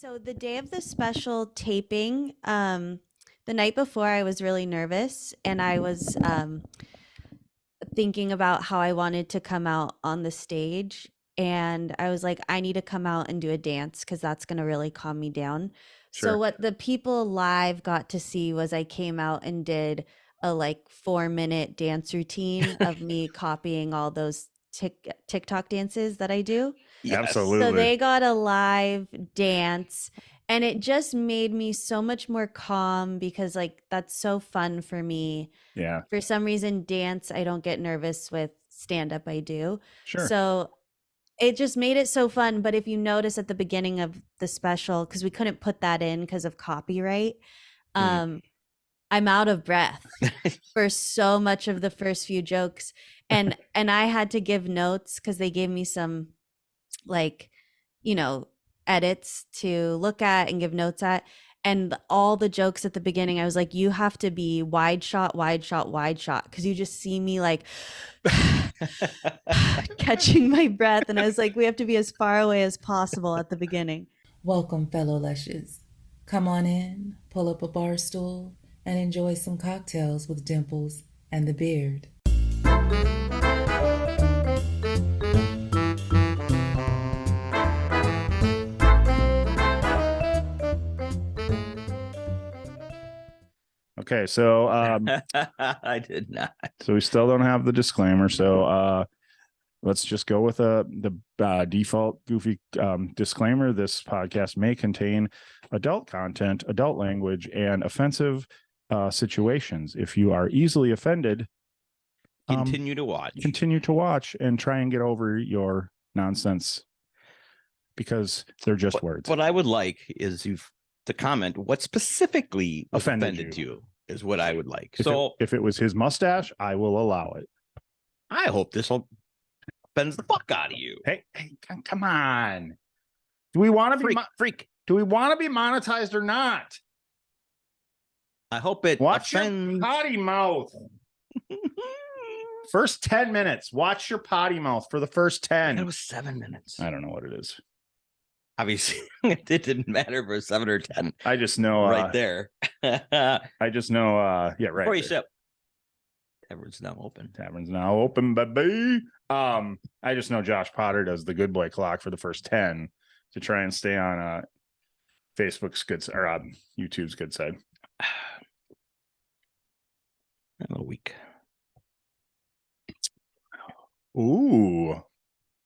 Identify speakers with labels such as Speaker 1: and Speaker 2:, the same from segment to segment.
Speaker 1: So the day of the special taping, the night before, I was really nervous, and I was thinking about how I wanted to come out on the stage. And I was like, I need to come out and do a dance because that's going to really calm me down. So,
Speaker 2: Sure.
Speaker 1: what the people live got to see was I came out and did a like 4-minute dance routine of me copying all those TikTok dances that I do.
Speaker 3: Yes.
Speaker 2: Absolutely.
Speaker 1: So they got a live dance, and it just made me so much more calm because like that's so fun for me.
Speaker 2: Yeah.
Speaker 1: For some reason, dance, I don't get nervous. With stand up, I do.
Speaker 2: Sure.
Speaker 1: So it just made it so fun. But if you notice at the beginning of the special, because we couldn't put that in because of copyright, I'm out of breath for so much of the first few jokes. And I had to give notes because they gave me some like, edits to look at and give notes at. And all the jokes at the beginning, I was like, you have to be wide shot, wide shot, wide shot. Cause you just see me like catching my breath. And I was like, we have to be as far away as possible at the beginning.
Speaker 4: Welcome, fellow lushes. Come on in, pull up a bar stool, and enjoy some cocktails with Dimples and the Beard.
Speaker 2: Okay, so
Speaker 3: I did not.
Speaker 2: so we still don't have the disclaimer. So let's just go with the default goofy disclaimer. This podcast may contain adult content, adult language, and offensive situations. If you are easily offended,
Speaker 3: Continue to watch.
Speaker 2: Continue to watch and try and get over your nonsense because they're just words.
Speaker 3: What I would like is to comment what specifically offended you is what I would like.
Speaker 2: If it was his mustache, I will allow it.
Speaker 3: I hope this will offends the fuck out of you.
Speaker 2: Hey, come on. Do we want to be
Speaker 3: freak?
Speaker 2: Do we want to be monetized or not?
Speaker 3: I hope it
Speaker 2: watch
Speaker 3: offends.
Speaker 2: Your potty mouth. First 10 minutes. Watch your potty mouth for the first 10.
Speaker 3: It was 7 minutes.
Speaker 2: I don't know what it is.
Speaker 3: Obviously, it didn't matter for 7 or 10.
Speaker 2: I just know
Speaker 3: right there.
Speaker 2: I just know yeah, right.
Speaker 3: Before you sip. Tavern's now open.
Speaker 2: Tavern's now open, baby. I just know Josh Potter does the good boy clock for the first 10 to try and stay on Facebook's good or YouTube's good side.
Speaker 3: I'm a week.
Speaker 2: Ooh.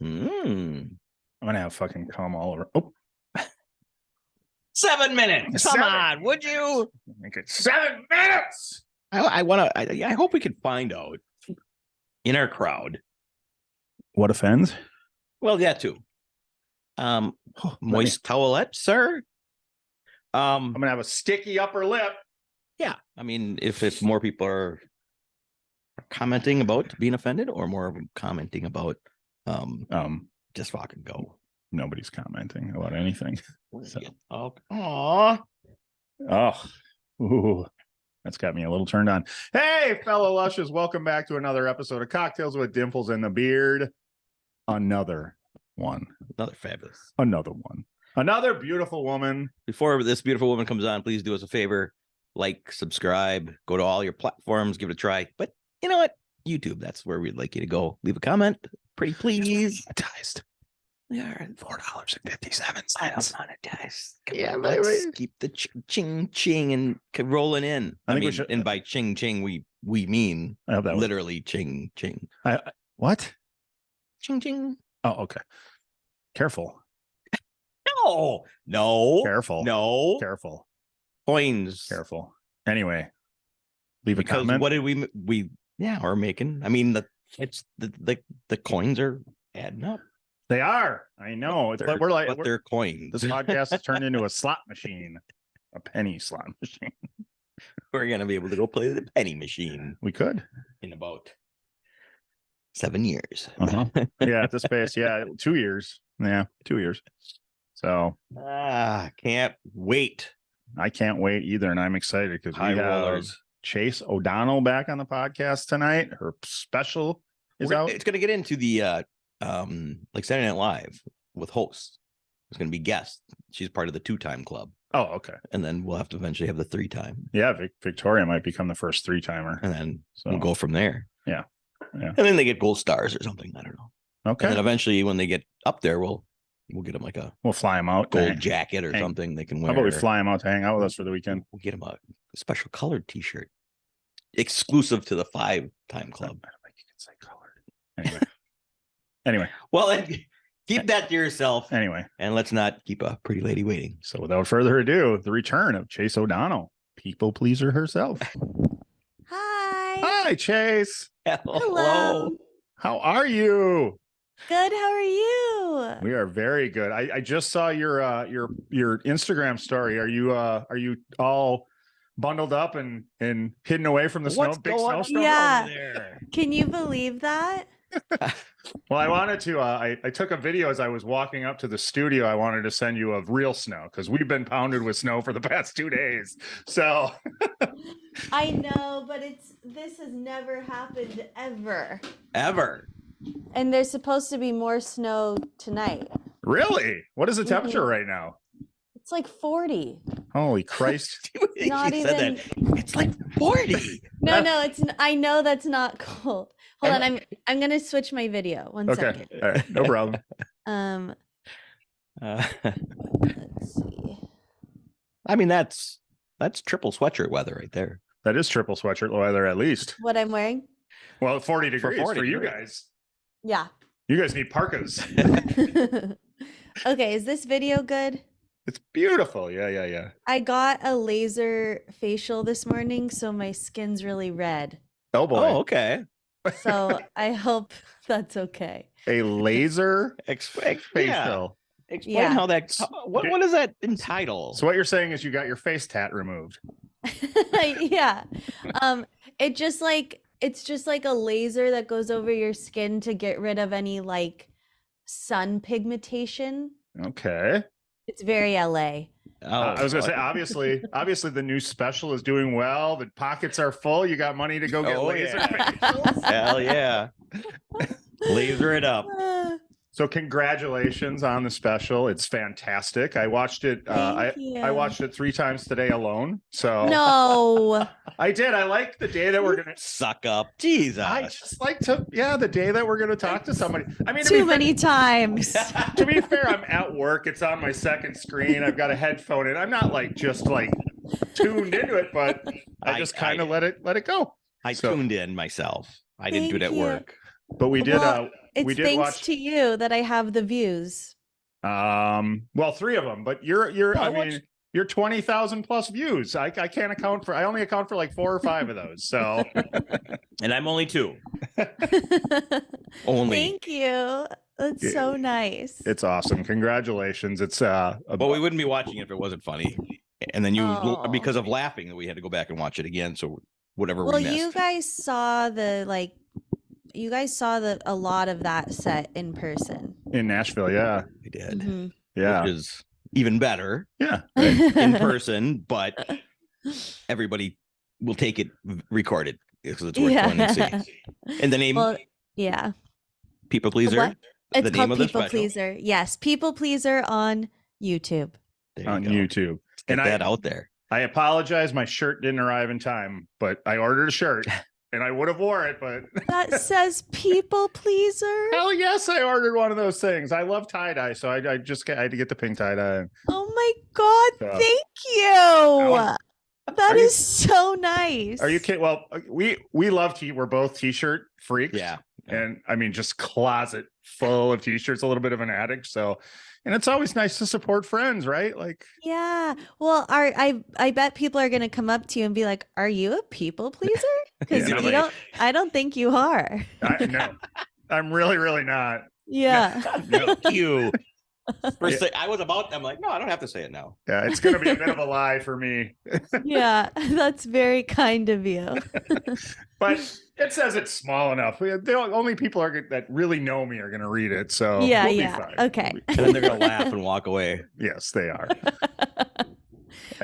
Speaker 3: I'm
Speaker 2: gonna have fucking cum all over. Oh.
Speaker 3: 7 minutes. Come on, would you?
Speaker 2: Make it 7 minutes.
Speaker 3: I hope we can find out in our crowd
Speaker 2: what offends.
Speaker 3: Well, yeah, too. Moist towelette, sir.
Speaker 2: I'm gonna have a sticky upper lip.
Speaker 3: Yeah, I mean, if more people are commenting about being offended, or more of them commenting about just fucking go.
Speaker 2: Nobody's commenting about anything. So.
Speaker 3: Oh,
Speaker 2: ooh, that's got me a little turned on. Hey, fellow lushes, welcome back to another episode of Cocktails with Dimples and the Beard. Another one.
Speaker 3: Another fabulous.
Speaker 2: Another one. Another beautiful woman.
Speaker 3: Before this beautiful woman comes on, please do us a favor. Like, subscribe, go to all your platforms, give it a try. But you know what? YouTube, that's where we'd like you to go. Leave a comment. Pretty please.
Speaker 2: Monetized.
Speaker 3: Yeah,
Speaker 2: $4.57.
Speaker 3: Monetized. Yeah, let's keep the ching and rolling in. I mean, and by ching we mean literally ching.
Speaker 2: What?
Speaker 3: Ching.
Speaker 2: Oh, okay. Careful.
Speaker 3: No.
Speaker 2: Careful.
Speaker 3: No.
Speaker 2: Careful.
Speaker 3: Coins.
Speaker 2: Careful. Anyway, leave a comment.
Speaker 3: What did we are making? I mean, the coins are adding up.
Speaker 2: They are. I know.
Speaker 3: They're coins.
Speaker 2: This podcast has turned into a slot machine, a penny slot machine.
Speaker 3: We're gonna be able to go play the penny machine.
Speaker 2: We could
Speaker 3: in about 7 years.
Speaker 2: Yeah, at this pace. Yeah, 2 years. Yeah, 2 years. So
Speaker 3: can't wait.
Speaker 2: I can't wait either, and I'm excited because we have Chase O'Donnell back on the podcast tonight. Her special is out.
Speaker 3: It's gonna get into the like Saturday Night Live with hosts. It's going to be guest. She's part of the 2-time club.
Speaker 2: Oh, okay.
Speaker 3: And then we'll have to eventually have the 3-time.
Speaker 2: Yeah, Victoria might become the first 3-timer.
Speaker 3: And then we'll go from there.
Speaker 2: Yeah.
Speaker 3: And then they get gold stars or something. I don't know.
Speaker 2: Okay.
Speaker 3: And then eventually when they get up there, we'll get them like a
Speaker 2: We'll fly them out.
Speaker 3: gold jacket or something they can wear.
Speaker 2: How about we fly them out to hang out with us for the weekend?
Speaker 3: We'll get them a special colored t-shirt exclusive to the 5-time club.
Speaker 2: I don't think you can say colored. Anyway.
Speaker 3: Well, then keep that to yourself.
Speaker 2: Anyway.
Speaker 3: And let's not keep a pretty lady waiting.
Speaker 2: So without further ado, the return of Chase O'Donnell, people pleaser herself.
Speaker 1: Hi.
Speaker 2: Hi, Chase.
Speaker 1: Hello.
Speaker 2: How are you?
Speaker 1: Good. How are you?
Speaker 2: We are very good. I just saw your Instagram story. Are you all bundled up and hidden away from the snow? Big snowstorm.
Speaker 1: Yeah.
Speaker 3: over there?
Speaker 1: Can you believe that?
Speaker 2: Well, I wanted to. I took a video as I was walking up to the studio. I wanted to send you of real snow because we've been pounded with snow for the past 2 days. So
Speaker 1: I know, but this has never happened ever.
Speaker 3: Ever.
Speaker 1: And there's supposed to be more snow tonight.
Speaker 2: really, what is the temperature right now?
Speaker 1: It's like 40.
Speaker 2: Holy Christ!
Speaker 1: Not
Speaker 3: She said
Speaker 1: even.
Speaker 3: that. It's like 40.
Speaker 1: No, it's. I know that's not cold. Hold on, I'm gonna switch my video. One
Speaker 2: Okay,
Speaker 1: second.
Speaker 2: all right, no problem.
Speaker 1: Let's see.
Speaker 3: I mean, that's triple sweatshirt weather right there.
Speaker 2: That is triple sweatshirt weather at least.
Speaker 1: What I'm wearing?
Speaker 2: Well, 40 degrees for
Speaker 3: 40
Speaker 2: you
Speaker 3: degrees.
Speaker 2: guys.
Speaker 1: Yeah.
Speaker 2: You guys need parkas.
Speaker 1: Okay, is this video good?
Speaker 2: It's beautiful. Yeah.
Speaker 1: I got a laser facial this morning, so my skin's really red.
Speaker 2: Oh boy.
Speaker 3: Oh, okay.
Speaker 1: So I hope that's okay.
Speaker 2: A laser
Speaker 3: Explain
Speaker 2: facial.
Speaker 1: Yeah.
Speaker 3: how that. What does that entitle?
Speaker 2: So what you're saying is you got your face tat removed.
Speaker 1: Yeah. It's just like a laser that goes over your skin to get rid of any like sun pigmentation.
Speaker 2: Okay.
Speaker 1: It's very LA.
Speaker 2: I was gonna say, obviously the new special is doing well. The pockets are full. You got money to go get laser facials.
Speaker 3: Hell yeah. Laser it up.
Speaker 2: So congratulations on the special. It's fantastic. I watched it.
Speaker 1: Thank you.
Speaker 2: I watched it 3 times today alone. So
Speaker 1: No.
Speaker 2: I did. I like the day that we're gonna
Speaker 3: Suck up. Jesus.
Speaker 2: I just like to, the day that we're gonna talk to somebody. I mean,
Speaker 1: Too many times.
Speaker 2: to be fair, I'm at work. It's on my second screen. I've got a headphone in. I'm not just tuned into it, but I just kind of let it go.
Speaker 3: I tuned in myself. I didn't do it at
Speaker 1: Thank you.
Speaker 3: work.
Speaker 2: But we did.
Speaker 1: Well, it's
Speaker 2: we did
Speaker 1: thanks
Speaker 2: watch.
Speaker 1: to you that I have the views.
Speaker 2: Well, 3 of them. But you're.
Speaker 3: No,
Speaker 2: I
Speaker 3: what's-
Speaker 2: mean, you're 20,000 plus views. I can't account for. I only account for like 4 or 5 of those. So.
Speaker 3: And I'm only 2. Only.
Speaker 1: Thank you. That's so nice.
Speaker 2: It's awesome. Congratulations. It's
Speaker 3: But we wouldn't be watching it if it wasn't funny. And then
Speaker 1: Oh.
Speaker 3: because of laughing, we had to go back and watch it again. So whatever
Speaker 1: Well,
Speaker 3: we missed.
Speaker 1: you guys saw a lot of that set in person.
Speaker 2: in Nashville. Yeah.
Speaker 3: We did.
Speaker 1: Mhm.
Speaker 2: Yeah.
Speaker 3: Which is even better
Speaker 2: Yeah.
Speaker 3: in person, but everybody will take it recorded because it's worth going and seeing. And the name
Speaker 1: Well, yeah.
Speaker 3: People Pleaser.
Speaker 1: What? It's
Speaker 3: the name
Speaker 1: called
Speaker 3: of the
Speaker 1: People
Speaker 3: special?
Speaker 1: Pleaser. Yes, People Pleaser on YouTube.
Speaker 3: There you
Speaker 2: On
Speaker 3: go.
Speaker 2: YouTube.
Speaker 3: Get
Speaker 2: And
Speaker 3: that out there.
Speaker 2: I apologize. My shirt didn't arrive in time, but I ordered a shirt and I would have wore it, but
Speaker 1: That says People Pleaser.
Speaker 2: hell yes, I ordered one of those things. I love tie-dye, so I had to get the pink tie-dye.
Speaker 1: Oh my God!
Speaker 2: So-
Speaker 1: Thank you.
Speaker 2: Are
Speaker 1: That
Speaker 2: you-
Speaker 1: is so nice.
Speaker 2: Are you kidding? Well, we love we're both t-shirt freaks.
Speaker 3: Yeah.
Speaker 2: And I mean, just closet full of t-shirts, a little bit of an addict. So, and it's always nice to support friends, right? Like,
Speaker 1: Yeah. Well, I bet people are gonna come up to you and be like, "Are you a people pleaser?" Because
Speaker 2: Yeah.
Speaker 1: I don't think you are.
Speaker 2: no, I'm really, really not.
Speaker 1: Yeah.
Speaker 3: Thank you. I was about. I'm like, no, I don't have to say it now.
Speaker 2: Yeah, it's going to be a bit of a lie for me,
Speaker 1: Yeah. That's very kind of you.
Speaker 2: but it says it's small enough. The only people that really know me are going to read it. So
Speaker 1: Yeah,
Speaker 2: we'll be
Speaker 1: yeah.
Speaker 2: fine.
Speaker 1: Okay.
Speaker 3: And then they're gonna laugh and walk away.
Speaker 2: Yes, they are.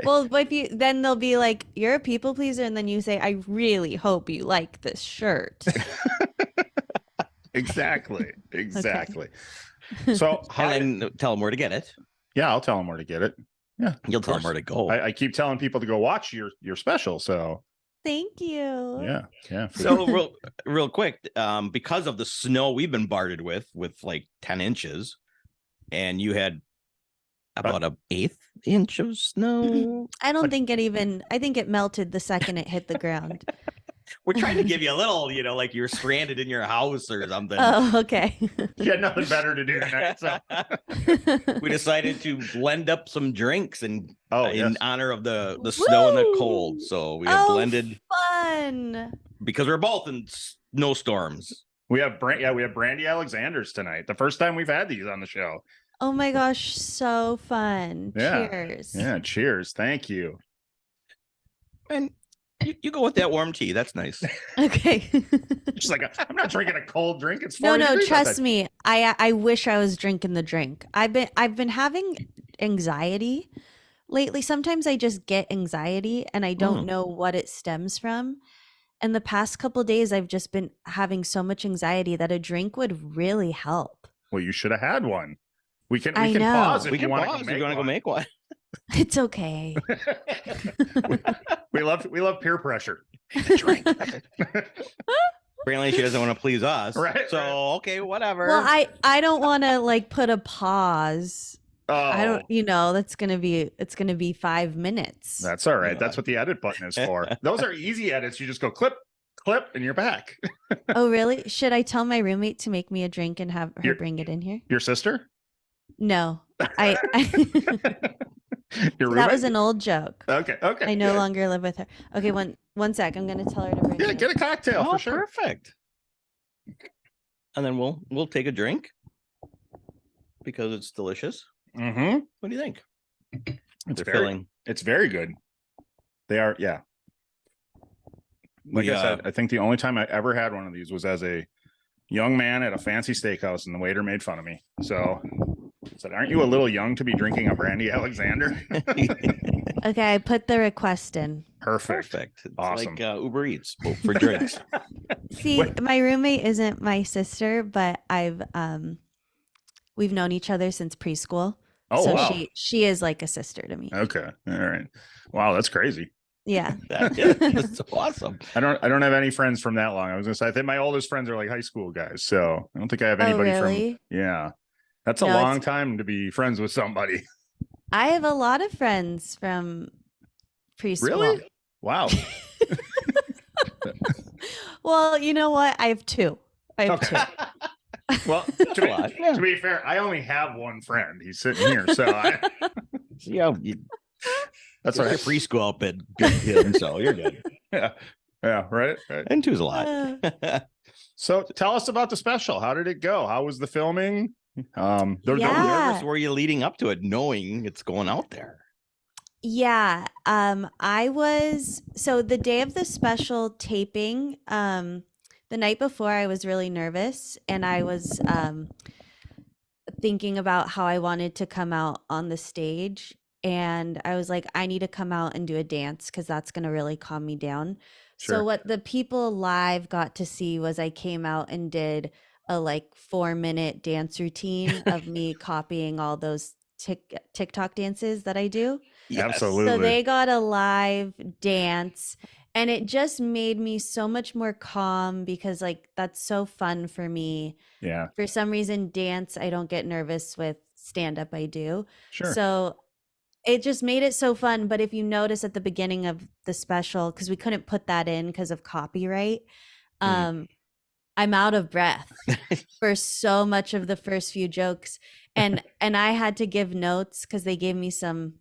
Speaker 1: Well, but then they'll be like, "You're a people pleaser," and then you say, "I really hope you like this shirt."
Speaker 2: Exactly. So how
Speaker 3: And then tell them where to get it.
Speaker 2: Yeah, I'll tell them where to get it. Yeah,
Speaker 3: You'll
Speaker 2: of
Speaker 3: tell them
Speaker 2: course.
Speaker 3: where to go.
Speaker 2: I keep telling people to go watch your special. So
Speaker 1: Thank you.
Speaker 2: yeah.
Speaker 3: So real quick, because of the snow we've been bombarded with like 10 inches, and you had about an eighth inch of snow.
Speaker 1: I don't think it even, I think it melted the second it hit the ground.
Speaker 3: We're trying to give you a little, like you're stranded in your house or something.
Speaker 1: Oh, okay.
Speaker 2: You had nothing better to do tonight. So
Speaker 3: We decided to blend up some drinks in
Speaker 2: yes.
Speaker 3: honor of the snow and the
Speaker 1: Woo!
Speaker 3: cold. So we have blended
Speaker 1: fun.
Speaker 3: because we're both in snowstorms.
Speaker 2: We have Brandy Alexander's tonight. The first time we've had these on the show.
Speaker 1: Oh my gosh, so fun.
Speaker 2: Yeah.
Speaker 1: Cheers.
Speaker 2: Yeah, cheers. Thank you.
Speaker 3: And you go with that warm tea. That's nice.
Speaker 1: Okay.
Speaker 2: She's like, I'm not drinking a cold drink. It's
Speaker 1: No,
Speaker 2: 40 degrees
Speaker 1: trust
Speaker 2: outside.
Speaker 1: me. I wish I was drinking the drink. I've been having anxiety lately. Sometimes I just get anxiety and I don't know what it stems from. And the past couple of days I've just been having so much anxiety that a drink would really help.
Speaker 2: Well, you should have had one. We can
Speaker 1: I know.
Speaker 2: pause if
Speaker 3: We
Speaker 2: you
Speaker 3: can
Speaker 2: want
Speaker 3: pause
Speaker 2: to
Speaker 3: if you want to go make one.
Speaker 1: It's okay.
Speaker 2: we love peer pressure.
Speaker 3: Drink. Apparently she doesn't want to please us.
Speaker 2: Right.
Speaker 3: So okay, whatever.
Speaker 1: Well, I don't want to like put a pause.
Speaker 2: Oh,
Speaker 1: I don't, it's going to be 5 minutes.
Speaker 2: That's all right. That's what the edit button is for. Those are easy edits. You just go clip, and you're back.
Speaker 1: Oh, really? Should I tell my roommate to make me a drink and have her bring it in here?
Speaker 2: Your sister?
Speaker 1: No,
Speaker 2: Your
Speaker 1: that
Speaker 2: roommate?
Speaker 1: was an old joke.
Speaker 2: Okay.
Speaker 1: I no longer live with her. Okay, one sec. I'm gonna tell her to bring.
Speaker 2: Yeah, get a cocktail for sure.
Speaker 3: Perfect. And then we'll take a drink because it's delicious.
Speaker 2: Mm-hmm.
Speaker 3: What do you think?
Speaker 2: It's very good. They are, yeah. Like I said, I think the only time I ever had one of these was as a young man at a fancy steakhouse, and the waiter made fun of me. So I said, "Aren't you a little young to be drinking a Brandy Alexander?"
Speaker 1: Okay, I put the request in.
Speaker 2: Perfect.
Speaker 3: It's
Speaker 2: Awesome.
Speaker 3: like Uber Eats for drinks.
Speaker 1: See, my roommate isn't my sister, but we've known each other since preschool.
Speaker 2: Oh,
Speaker 1: so
Speaker 2: wow.
Speaker 1: she is like a sister to me.
Speaker 2: Okay. All right. Wow, that's crazy.
Speaker 1: Yeah.
Speaker 3: That's awesome.
Speaker 2: I don't have any friends from that long. I was gonna say I think my oldest friends are like high school guys, so I don't think I have anybody
Speaker 1: really?
Speaker 2: from. Yeah, that's a long time to be friends with somebody.
Speaker 1: I have a lot of friends from preschool.
Speaker 2: Really? Wow.
Speaker 1: Well, you know what? I have two. two.
Speaker 2: Well, to be fair, I only have one friend. He's sitting here, so
Speaker 3: that's our preschool outfit. Good, so you're good.
Speaker 2: Yeah, right.
Speaker 3: And two's a lot.
Speaker 2: So tell us about the special. How did it go? How was the filming?
Speaker 3: How nervous were you leading up to it, knowing it's going out there?
Speaker 1: Yeah, I was, so the day of the special taping, the night before I was really nervous, and I was thinking about how I wanted to come out on the stage, and I was like, I need to come out and do a dance because that's going to really calm me down.
Speaker 2: Sure.
Speaker 1: So what the people live got to see was I came out and did a 4-minute dance routine of me copying all those TikTok dances that I do.
Speaker 2: Yes. Absolutely.
Speaker 1: So they got a live dance, and it just made me so much more calm because that's so fun for me.
Speaker 2: Yeah.
Speaker 1: For some reason, dance, I don't get nervous with. Stand up, I do.
Speaker 2: Sure.
Speaker 1: So it just made it so fun. But if you notice at the beginning of the special, because we couldn't put that in because of copyright, I'm out of breath for so much of the first few jokes. And I had to give notes because they gave me some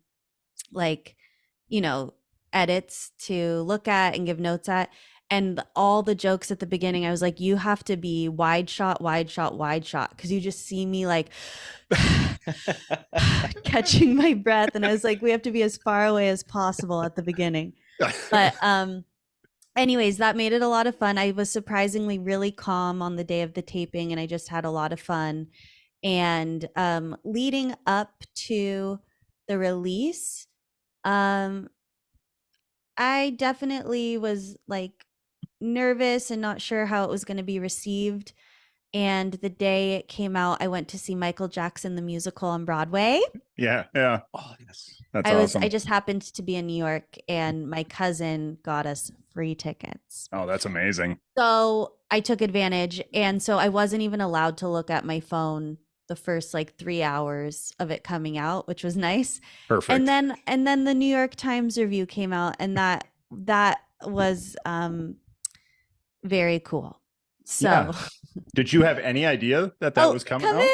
Speaker 1: edits to look at and give notes at. And all the jokes at the beginning, I was like, you have to be wide shot, wide shot, wide shot. Because you just see me catching my breath. And I was like, we have to be as far away as possible at the beginning. But anyways, that made it a lot of fun. I was surprisingly really calm on the day of the taping, and I just had a lot of fun. And leading up to the release, I definitely was nervous and not sure how it was going to be received. And the day it came out, I went to see Michael Jackson the musical on Broadway.
Speaker 2: Yeah. Yeah.
Speaker 3: Oh, yes.
Speaker 2: That's
Speaker 1: I
Speaker 2: awesome.
Speaker 1: just happened to be in New York, and my cousin got us free tickets.
Speaker 2: Oh, that's amazing.
Speaker 1: So I took advantage. And so I wasn't even allowed to look at my phone the first like 3 hours of it coming out, which was nice.
Speaker 2: Perfect.
Speaker 1: And then the New York Times review came out, and that was very cool. So
Speaker 2: Yeah. Did you have any idea that was coming
Speaker 1: come
Speaker 2: out?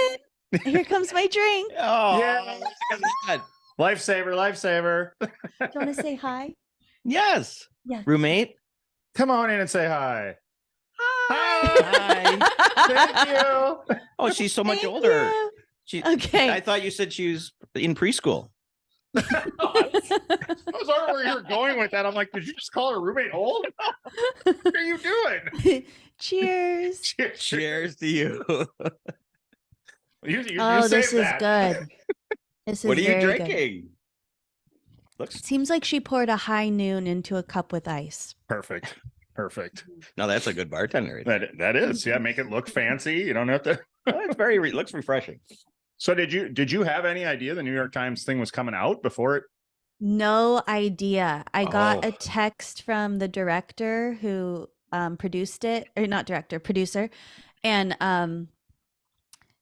Speaker 1: in. Here comes my drink.
Speaker 3: Oh,
Speaker 2: Yeah. Lifesaver, lifesaver.
Speaker 1: Do you want to say hi?
Speaker 3: yes.
Speaker 1: Yeah.
Speaker 3: Roommate.
Speaker 2: Come on in and say hi.
Speaker 3: Hi.
Speaker 2: Thank you.
Speaker 3: Oh, she's so much
Speaker 1: Thank
Speaker 3: older.
Speaker 1: you.
Speaker 3: She,
Speaker 1: Okay.
Speaker 3: I thought you said she was in preschool.
Speaker 2: I was wondering where you were going with that. I'm like, did you just call her roommate old? What are you doing?
Speaker 1: Cheers.
Speaker 3: Cheers to you.
Speaker 2: You
Speaker 1: Oh,
Speaker 2: saved
Speaker 1: this is
Speaker 2: that.
Speaker 1: good. This is
Speaker 3: What are you
Speaker 1: very good.
Speaker 3: drinking? Looks.
Speaker 1: Seems like she poured a high noon into a cup with ice.
Speaker 2: Perfect. Perfect.
Speaker 3: No, that's a good bartender.
Speaker 2: That is. Yeah, make it look fancy. You don't have to.
Speaker 3: Oh, it's very looks refreshing.
Speaker 2: So did you have any idea the New York Times thing was coming out before it?
Speaker 1: No idea. I got
Speaker 2: Oh.
Speaker 1: a text from the director who produced it, or not director, producer, and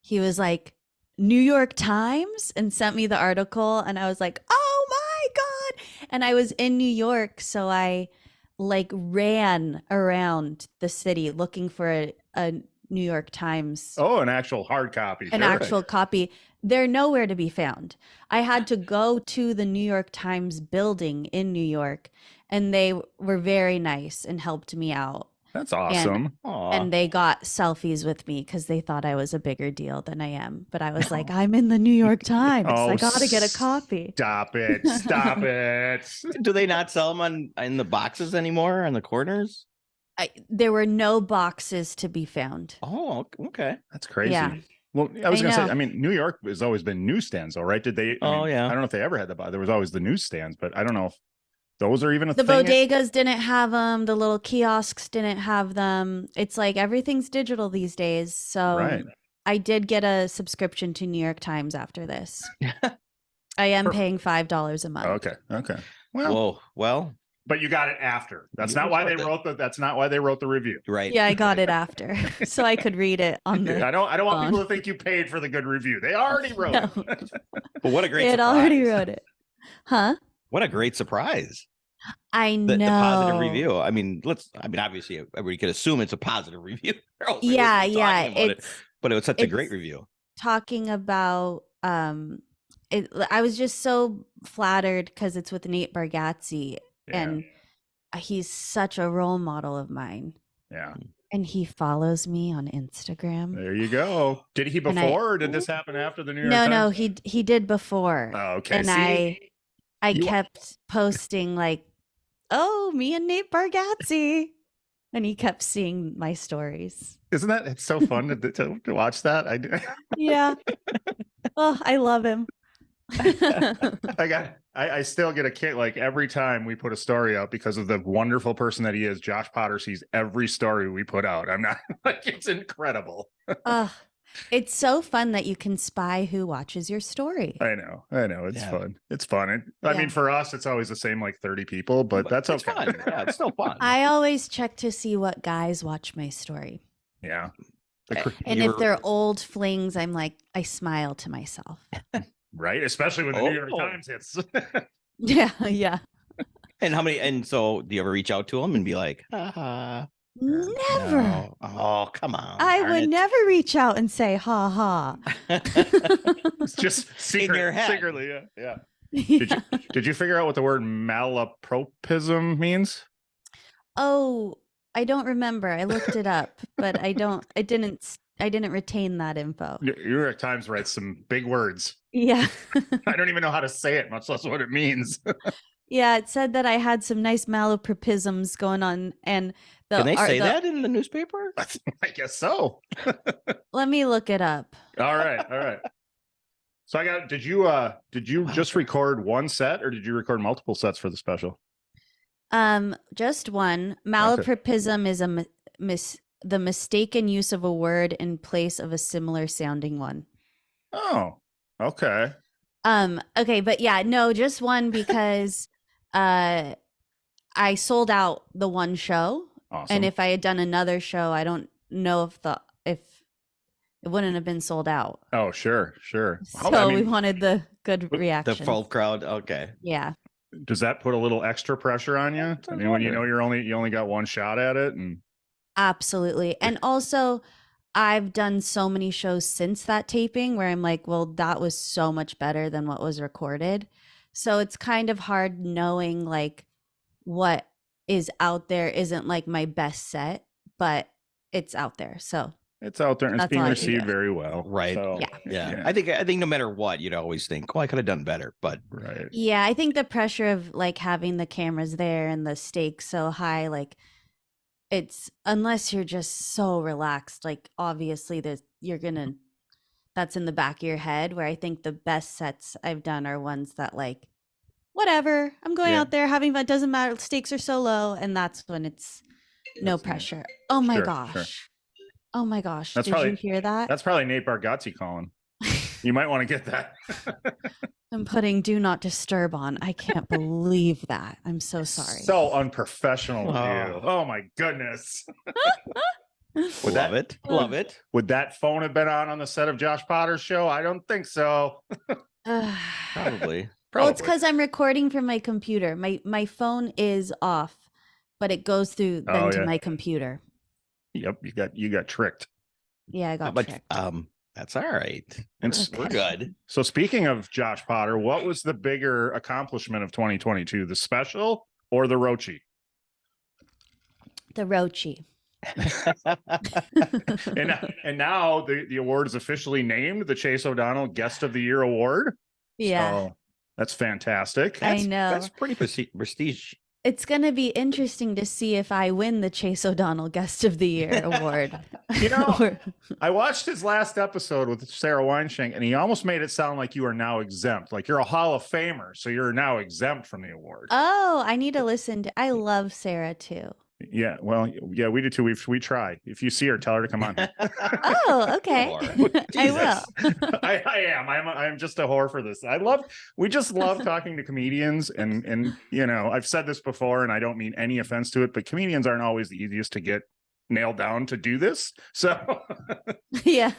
Speaker 1: he was like, New York Times, and sent me the article, and I was like, oh my God. And I was in New York, so I like ran around the city looking for a New York Times.
Speaker 2: Oh, an actual hard copy.
Speaker 1: An
Speaker 2: Sure.
Speaker 1: actual copy. They're nowhere to be found. I had to go to the New York Times building in New York, and they were very nice and helped me out.
Speaker 2: That's awesome.
Speaker 1: And they got selfies with me because they thought I was a bigger deal than I am. But I was like, I'm in the New York Times.
Speaker 2: Oh,
Speaker 1: I got to get a copy.
Speaker 2: Stop it. Stop it.
Speaker 3: Do they not sell them in the boxes anymore on the corners?
Speaker 1: There were no boxes to be found.
Speaker 3: Oh, okay.
Speaker 2: That's crazy.
Speaker 1: Yeah.
Speaker 2: Well, I was
Speaker 1: I
Speaker 2: going to say,
Speaker 1: know.
Speaker 2: I mean, New York has always been newsstands, though, right? Did they? I mean,
Speaker 3: Yeah.
Speaker 2: I don't know if they ever had there was always the newsstands, but I don't know if those are even a
Speaker 1: The
Speaker 2: thing.
Speaker 1: bodegas didn't have them. The little kiosks didn't have them. It's like everything's digital these days. So
Speaker 2: Right.
Speaker 1: I did get a subscription to New York Times after this. I am paying $5 a month.
Speaker 2: Okay. Okay. Well,
Speaker 3: Whoa. Well,
Speaker 2: but you got it after. That's
Speaker 3: You
Speaker 2: not why
Speaker 3: wrote
Speaker 2: they
Speaker 3: it.
Speaker 2: wrote that's not why they wrote the review.
Speaker 3: right.
Speaker 1: Yeah, I got it after, so I could read it on the.
Speaker 2: I don't want
Speaker 1: phone.
Speaker 2: people to think you paid for the good review. They already wrote
Speaker 1: No.
Speaker 2: it.
Speaker 3: But what a great
Speaker 1: It
Speaker 3: surprise.
Speaker 1: already wrote it, huh?
Speaker 3: What a great surprise.
Speaker 1: I know.
Speaker 3: The positive review. I mean, obviously everybody could assume it's a positive review. Or else they wouldn't
Speaker 1: Yeah,
Speaker 3: be
Speaker 1: yeah.
Speaker 3: talking about it.
Speaker 1: It's
Speaker 3: But it was such a
Speaker 1: it's
Speaker 3: great review.
Speaker 1: talking about I was just so flattered because it's with Nate Bargatze, and he's such a role model of mine.
Speaker 2: Yeah.
Speaker 1: And he follows me on Instagram.
Speaker 2: There you go. Did he
Speaker 1: And I-
Speaker 2: before, or did this happen after the New York
Speaker 1: No,
Speaker 2: Times?
Speaker 1: no, he did before.
Speaker 2: Oh, okay.
Speaker 1: And
Speaker 2: See?
Speaker 1: I
Speaker 2: You-
Speaker 1: kept posting like, oh, me and Nate Bargatze. And he kept seeing my stories.
Speaker 2: Isn't that it's so fun to watch that? I do.
Speaker 1: Yeah. Oh, I love him.
Speaker 2: I still get a kick like every time we put a story out because of the wonderful person that he is. Josh Potter sees every story we put out. I'm not like it's incredible.
Speaker 1: It's so fun that you can spy who watches your story.
Speaker 2: I know. It's
Speaker 3: Yeah.
Speaker 2: fun. It's fun. I
Speaker 1: Yeah.
Speaker 2: mean, for us, it's always the same like 30 people, but that's
Speaker 3: it's
Speaker 2: okay.
Speaker 3: fun. Yeah, it's still fun.
Speaker 1: I always check to see what guys watch my story.
Speaker 2: Yeah.
Speaker 1: And if they're old flings, I'm like, I smile to myself.
Speaker 2: Right, especially when the New York
Speaker 3: Oh.
Speaker 2: Times hits.
Speaker 1: Yeah, yeah.
Speaker 3: And so do you ever reach out to them and be like,
Speaker 1: Never.
Speaker 3: no. Oh, come on.
Speaker 1: I
Speaker 3: darn
Speaker 1: would
Speaker 3: it."
Speaker 1: never reach out and say, ha ha.
Speaker 2: It's just
Speaker 3: your head.
Speaker 2: secretly, yeah.
Speaker 1: Yeah.
Speaker 2: Did you figure out what the word malapropism means?
Speaker 1: Oh, I don't remember. I looked it up, but I didn't retain that info.
Speaker 2: New York Times writes some big words.
Speaker 1: Yeah.
Speaker 2: I don't even know how to say it, much less what it means.
Speaker 1: Yeah, it said that I had some nice malapropisms going on, and
Speaker 3: Can they say that in the newspaper?
Speaker 2: I guess so.
Speaker 1: Let me look it up.
Speaker 2: All right. So did you just record one set or did you record multiple sets for the special?
Speaker 1: Just one. Malapropism is a the mistaken use of a word in place of a similar sounding one.
Speaker 2: Oh, okay.
Speaker 1: Okay, but yeah, no, just one because I sold out the one show.
Speaker 2: Awesome.
Speaker 1: And if I had done another show, I don't know if it wouldn't have been sold out.
Speaker 2: Oh, sure.
Speaker 1: So
Speaker 2: Well, I
Speaker 1: we
Speaker 2: mean,
Speaker 1: wanted the good
Speaker 3: The
Speaker 1: reaction.
Speaker 3: full crowd. Okay.
Speaker 1: Yeah.
Speaker 2: does that put a little extra pressure on you? I mean, when you know you only got one shot at it, and
Speaker 1: Absolutely. And also, I've done so many shows since that taping where I'm like, well, that was so much better than what was recorded. So it's kind of hard knowing like what is out there isn't like my best set, but it's out there. So
Speaker 2: it's out there and it's
Speaker 1: That's
Speaker 2: being
Speaker 1: all I can
Speaker 2: received
Speaker 1: do.
Speaker 2: very well.
Speaker 3: Right.
Speaker 2: So,
Speaker 3: Yeah. I think no matter what, you'd always think, oh, I could have done better. But
Speaker 2: right.
Speaker 1: yeah, I think the pressure of like having the cameras there and the stakes so high, like it's unless you're just so relaxed, like obviously that's in the back of your head, where I think the best sets I've done are ones that like whatever, I'm going
Speaker 2: Yeah.
Speaker 1: out there having fun, doesn't matter, stakes are so low, and that's when it's no
Speaker 2: That's-
Speaker 1: pressure. Oh my
Speaker 2: Sure,
Speaker 1: gosh.
Speaker 2: sure.
Speaker 1: Oh my gosh.
Speaker 2: That's
Speaker 1: Did
Speaker 2: probably-
Speaker 1: you hear that?
Speaker 2: That's probably Nate Bargatze calling. You might want to get that.
Speaker 1: I'm putting do not disturb on. I can't believe that. I'm so sorry.
Speaker 2: So unprofessional of you.
Speaker 3: Oh.
Speaker 2: Oh my goodness. Would
Speaker 3: love
Speaker 2: that-
Speaker 3: it. Love it.
Speaker 2: Would that phone have been on the set of Josh Potter's show? I don't think so.
Speaker 3: Probably.
Speaker 1: Well, it's because I'm recording from my computer. My phone is off, but it goes through then
Speaker 2: Oh,
Speaker 1: to
Speaker 2: yeah.
Speaker 1: my computer.
Speaker 2: Yep, you got tricked.
Speaker 1: Yeah, I got
Speaker 3: But
Speaker 1: tricked.
Speaker 3: that's all right.
Speaker 2: And
Speaker 3: We're good.
Speaker 2: So speaking of Josh Potter, what was the bigger accomplishment of 2022, the special or the Roachie?
Speaker 1: The Roachie.
Speaker 2: And now the award is officially named the Chase O'Donnell Guest of the Year Award.
Speaker 1: Yeah,
Speaker 2: So that's fantastic.
Speaker 1: I know.
Speaker 3: That's pretty prestige.
Speaker 1: It's going to be interesting to see if I win the Chase O'Donnell Guest of the Year award.
Speaker 2: You know,
Speaker 1: Or-
Speaker 2: I watched his last episode with Sarah Weinshank, and he almost made it sound like you are now exempt, like you're a Hall of Famer, so you're now exempt from the award.
Speaker 1: oh, I need to listen to. I love Sarah too.
Speaker 2: Yeah, well, yeah, we do too. We try. If you see her, tell her to come on.
Speaker 1: Oh, okay.
Speaker 3: Lord.
Speaker 1: I will.
Speaker 2: I am. I'm just a whore for this. We just love talking to comedians, and you know, I've said this before, and I don't mean any offense to it, but comedians aren't always the easiest to get nailed down to do this. So
Speaker 1: Yeah,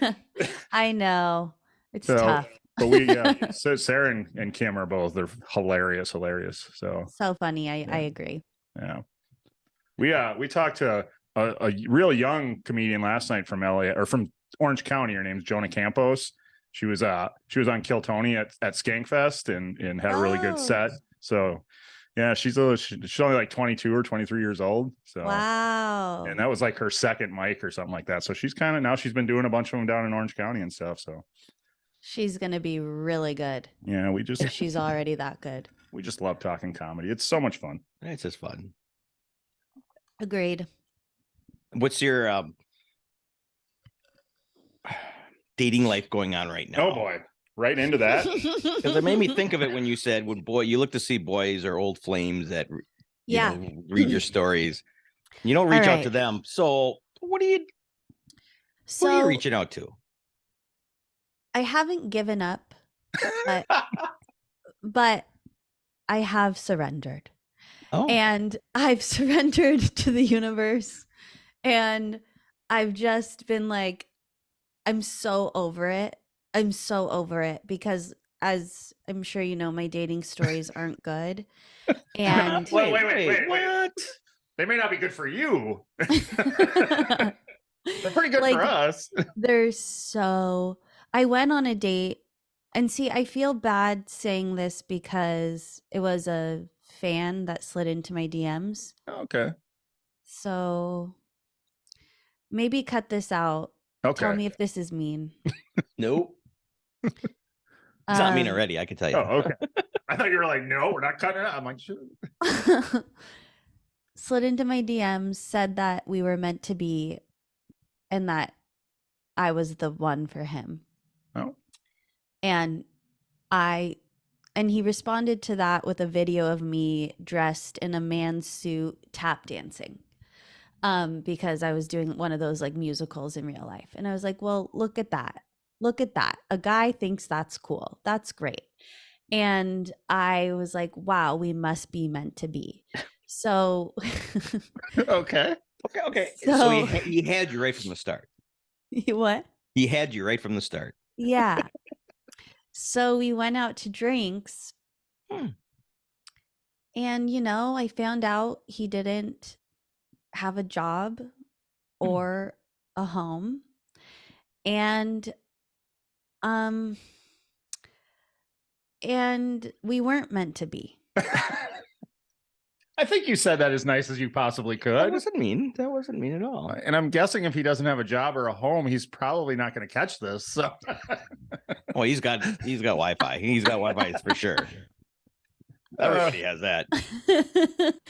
Speaker 1: I know. It's
Speaker 2: So-
Speaker 1: tough.
Speaker 2: but so Sarah and Kim are both, they're hilarious. So
Speaker 1: So funny. I agree.
Speaker 2: yeah. We talked to a real young comedian last night from LA or from Orange County. Her name's Jonah Campos. She was on Kill Tony at Skankfest and had a really good set. So yeah, she's only like 22 or 23 years old. So
Speaker 1: Wow.
Speaker 2: and that was like her second mic or something like that. So she's she's been doing a bunch of them down in Orange County and stuff. So
Speaker 1: She's going to be really good.
Speaker 2: yeah,
Speaker 1: If she's already that good.
Speaker 2: we just love talking comedy. It's so much fun.
Speaker 3: It's just fun.
Speaker 1: Agreed.
Speaker 3: What's your dating life going on right now?
Speaker 2: Oh boy, right into that.
Speaker 3: Because it made me think of it when you said, "When you look to see boys or old flames that
Speaker 1: Yeah.
Speaker 3: read your stories, you don't reach
Speaker 1: All
Speaker 3: out
Speaker 1: right.
Speaker 3: to them. So who are you
Speaker 1: So
Speaker 3: reaching out to?"
Speaker 1: I haven't given up, but I have surrendered.
Speaker 3: Oh,
Speaker 1: And I've surrendered to the universe. And I've just been like, I'm so over it. I'm so over it because, as I'm sure you know, my dating stories aren't good. And
Speaker 2: Wait.
Speaker 3: what?
Speaker 2: They may not be good for you. They're pretty good
Speaker 1: Like,
Speaker 2: for us.
Speaker 1: I went on a date, and see, I feel bad saying this because it was a fan that slid into my DMs.
Speaker 2: Okay.
Speaker 1: So maybe cut this out.
Speaker 2: Okay.
Speaker 1: Tell me if this is mean.
Speaker 3: Nope. It's not mean
Speaker 1: Um,
Speaker 3: already. I can tell you.
Speaker 2: Oh, okay. I thought you were like, no, we're not cutting it out. I'm like, sure.
Speaker 1: Slid into my DMs, said that we were meant to be and that I was the one for him.
Speaker 2: Oh.
Speaker 1: And he responded to that with a video of me dressed in a man's suit tap dancing. because I was doing one of those like musicals in real life. And I was like, well, look at that. Look at that. A guy thinks that's cool. That's great. And I was like, wow, we must be meant to be. So,
Speaker 2: Okay.
Speaker 3: Okay.
Speaker 1: So-
Speaker 3: So he had you right from the start.
Speaker 1: what?
Speaker 3: He had you right from the start.
Speaker 1: Yeah. So we went out to drinks. And, you know, I found out he didn't have a job or a home. And we weren't meant to be.
Speaker 2: I think you said that as nice as you possibly
Speaker 3: That
Speaker 2: could.
Speaker 3: wasn't mean. That wasn't mean at all.
Speaker 2: And I'm guessing if he doesn't have a job or a home, he's probably not going to catch this. So
Speaker 3: Well, he's got Wi-Fi. He's got Wi-Fi for sure. Everybody has that.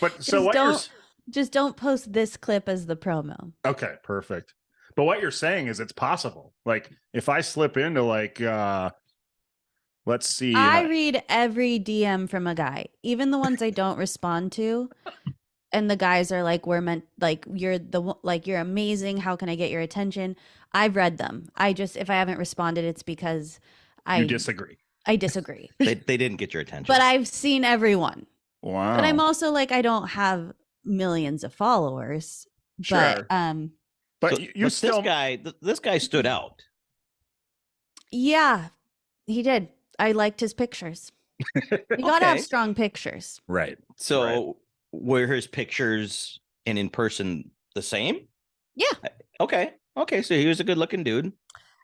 Speaker 2: but so what
Speaker 1: just don't post this clip as the promo.
Speaker 2: Okay, perfect. But what you're saying is it's possible. Like if I slip into like let's see.
Speaker 1: I read every DM from a guy, even the ones I don't respond to. And the guys are like, we're meant, like, you're amazing. How can I get your attention? I've read them. If I haven't responded, it's because
Speaker 2: you disagree.
Speaker 1: I disagree.
Speaker 3: They didn't get your attention.
Speaker 1: But I've seen everyone.
Speaker 2: Wow.
Speaker 1: But I'm also like, I don't have millions of followers.
Speaker 2: Sure. But
Speaker 3: So-
Speaker 2: you
Speaker 3: but
Speaker 2: still
Speaker 3: this guy stood out.
Speaker 1: Yeah, he did. I liked his pictures. You gotta have
Speaker 3: Okay.
Speaker 1: strong pictures.
Speaker 2: right.
Speaker 3: So were his pictures and in person the same?
Speaker 1: Yeah.
Speaker 3: Okay. So he was a good looking dude.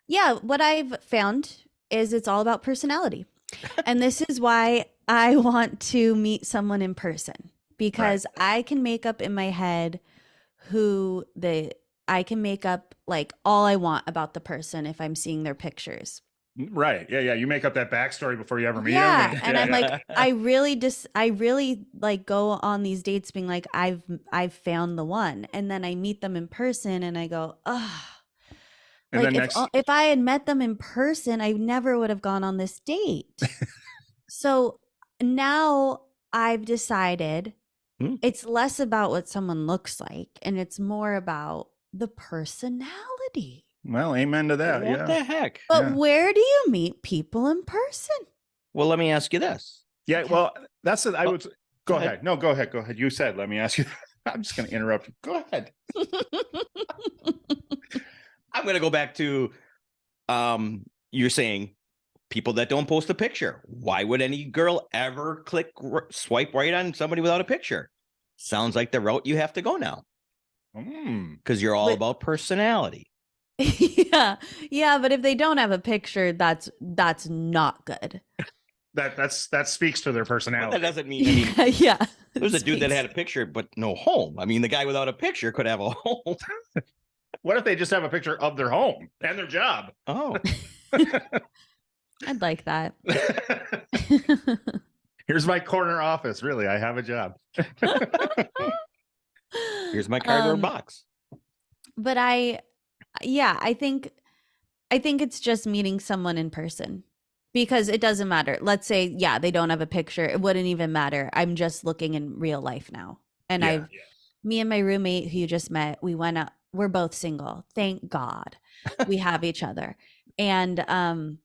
Speaker 1: Yeah, what I've found is it's all about personality. And this is why I want to meet someone in person, because I can make up in my head I can make up like all I want about the person if I'm seeing their pictures.
Speaker 2: Right. Yeah. You make up that backstory before you ever meet
Speaker 1: Yeah,
Speaker 2: him.
Speaker 1: and I'm like, I really like go on these dates being like, I've found the one, and then I meet them in person, and I go, ugh.
Speaker 2: And
Speaker 1: Like
Speaker 2: then
Speaker 1: if I had met them in person, I never would have gone on this date. So now I've decided it's less about what someone looks like, and it's more about the personality.
Speaker 2: Well, amen to that.
Speaker 3: What the heck?
Speaker 1: But where do you meet people in person?
Speaker 3: Well, let me ask you this.
Speaker 2: Yeah.
Speaker 1: Okay.
Speaker 2: Well, that's it. I would go
Speaker 3: go ahead.
Speaker 2: ahead. No, go ahead. Go ahead. You said, let me ask you. I'm just going to interrupt you. Go ahead.
Speaker 3: I'm going to go back to you're saying people that don't post a picture. Why would any girl ever swipe right on somebody without a picture? Sounds like the route you have to go now, because you're all about personality.
Speaker 1: Yeah, but if they don't have a picture, that's not good.
Speaker 2: That speaks to their
Speaker 3: But
Speaker 2: personality.
Speaker 3: that doesn't mean, I mean,
Speaker 1: Yeah.
Speaker 3: there's a dude that had a picture but no home. I mean, the guy without a picture could have a home.
Speaker 2: What if they just have a picture of their home and their job?
Speaker 3: Oh,
Speaker 1: I'd like that.
Speaker 2: Here's my corner office. Really, I have a job.
Speaker 3: here's my cardboard box.
Speaker 1: But I think it's just meeting someone in person, because it doesn't matter. Let's say, they don't have a picture. It wouldn't even matter. I'm just looking in real life now. And me and my roommate who you just met, we went out. We're both single. Thank God we have each other. And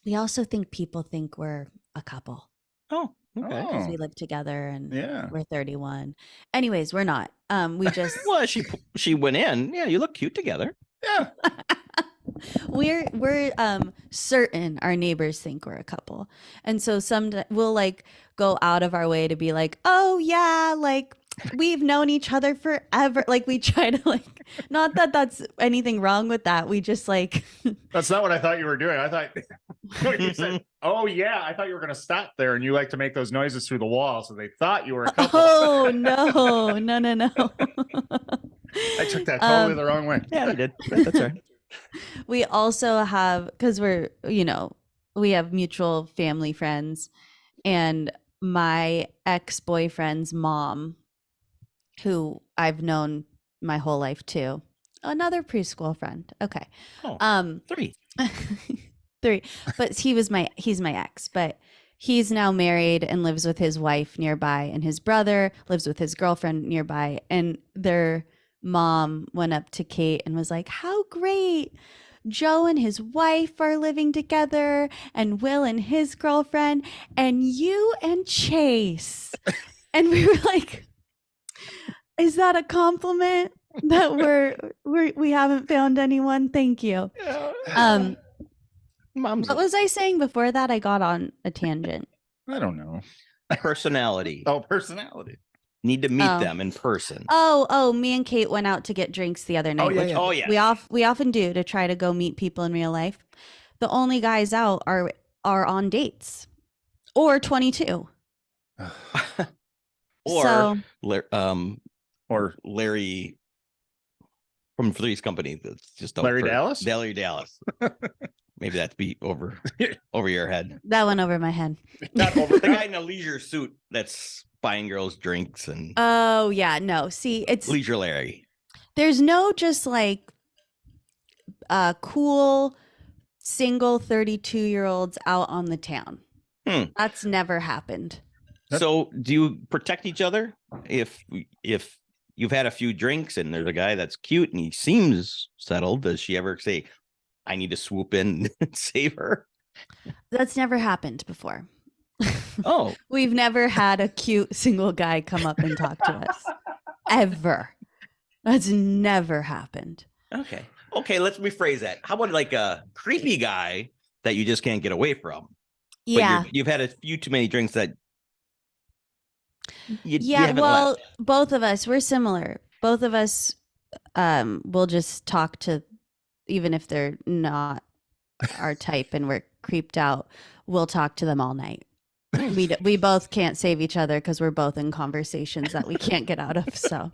Speaker 1: we also think people think we're a couple
Speaker 3: Oh, okay.
Speaker 1: because we live together and
Speaker 2: Yeah.
Speaker 1: we're 31. Anyways, we're not. We just
Speaker 3: Well, she went in. Yeah, you look cute together.
Speaker 2: Yeah.
Speaker 1: we're certain our neighbors think we're a couple, and so sometimes we'll like go out of our way to be like, oh yeah, like we've known each other forever. Like we try to like, not that that's anything wrong with that. We just like
Speaker 2: That's not what I thought you were doing. I thought you said, oh yeah, I thought you were going to stop there and you like to make those noises through the wall. So they thought you were a couple.
Speaker 1: oh no.
Speaker 2: I took that totally the wrong way.
Speaker 3: Yeah, they did. That's right.
Speaker 1: We also have, because we have mutual family friends, and my ex-boyfriend's mom, who I've known my whole life too, another preschool friend. Okay.
Speaker 3: Oh, 3.
Speaker 1: 3. But he's my ex, but he's now married and lives with his wife nearby, and his brother lives with his girlfriend nearby, and they're mom went up to Kate and was like, how great. Joe and his wife are living together, and Will and his girlfriend, and you and Chase. And we were like, is that a compliment that we haven't found anyone? Thank you.
Speaker 3: Mom's
Speaker 1: What was I saying before that? I got on a tangent.
Speaker 2: I don't know.
Speaker 3: personality.
Speaker 2: Oh, personality.
Speaker 3: Need to meet
Speaker 1: Oh.
Speaker 3: them in person.
Speaker 1: Oh, me and Kate went out to get drinks the other night.
Speaker 2: yeah,
Speaker 1: which
Speaker 2: yeah.
Speaker 3: Oh, yes.
Speaker 1: we often do to try to go meet people in real life. The only guys out are on dates or 22.
Speaker 3: Or
Speaker 1: So,
Speaker 2: Or
Speaker 3: Larry from Three's Company. That's just out
Speaker 2: Larry
Speaker 3: for-
Speaker 2: Dallas?
Speaker 3: Larry Dallas. Maybe that's beat over your head.
Speaker 1: that went over my head.
Speaker 2: not over.
Speaker 3: The guy in a leisure suit that's buying girls drinks and
Speaker 1: Oh yeah, no. See, it's
Speaker 3: Leisure Larry.
Speaker 1: there's no just like cool single 32-year-olds out on the town. That's never happened.
Speaker 3: So do you protect each other if you've had a few drinks and there's a guy that's cute and he seems settled? Does she ever say, I need to swoop in and save her?
Speaker 1: That's never happened before.
Speaker 3: Oh,
Speaker 1: We've never had a cute single guy come up and talk to us. Ever. That's never happened.
Speaker 3: okay. Okay, let's rephrase that. How about like a creepy guy that you just can't get away from? But
Speaker 1: Yeah.
Speaker 3: you've had a few too many drinks that you
Speaker 1: Yeah,
Speaker 3: haven't
Speaker 1: well,
Speaker 3: left.
Speaker 1: both of us, we're similar. Both of us will just talk to, even if they're not our type and we're creeped out, we'll talk to them all night. We both can't save each other because we're both in conversations that we can't get out of. So,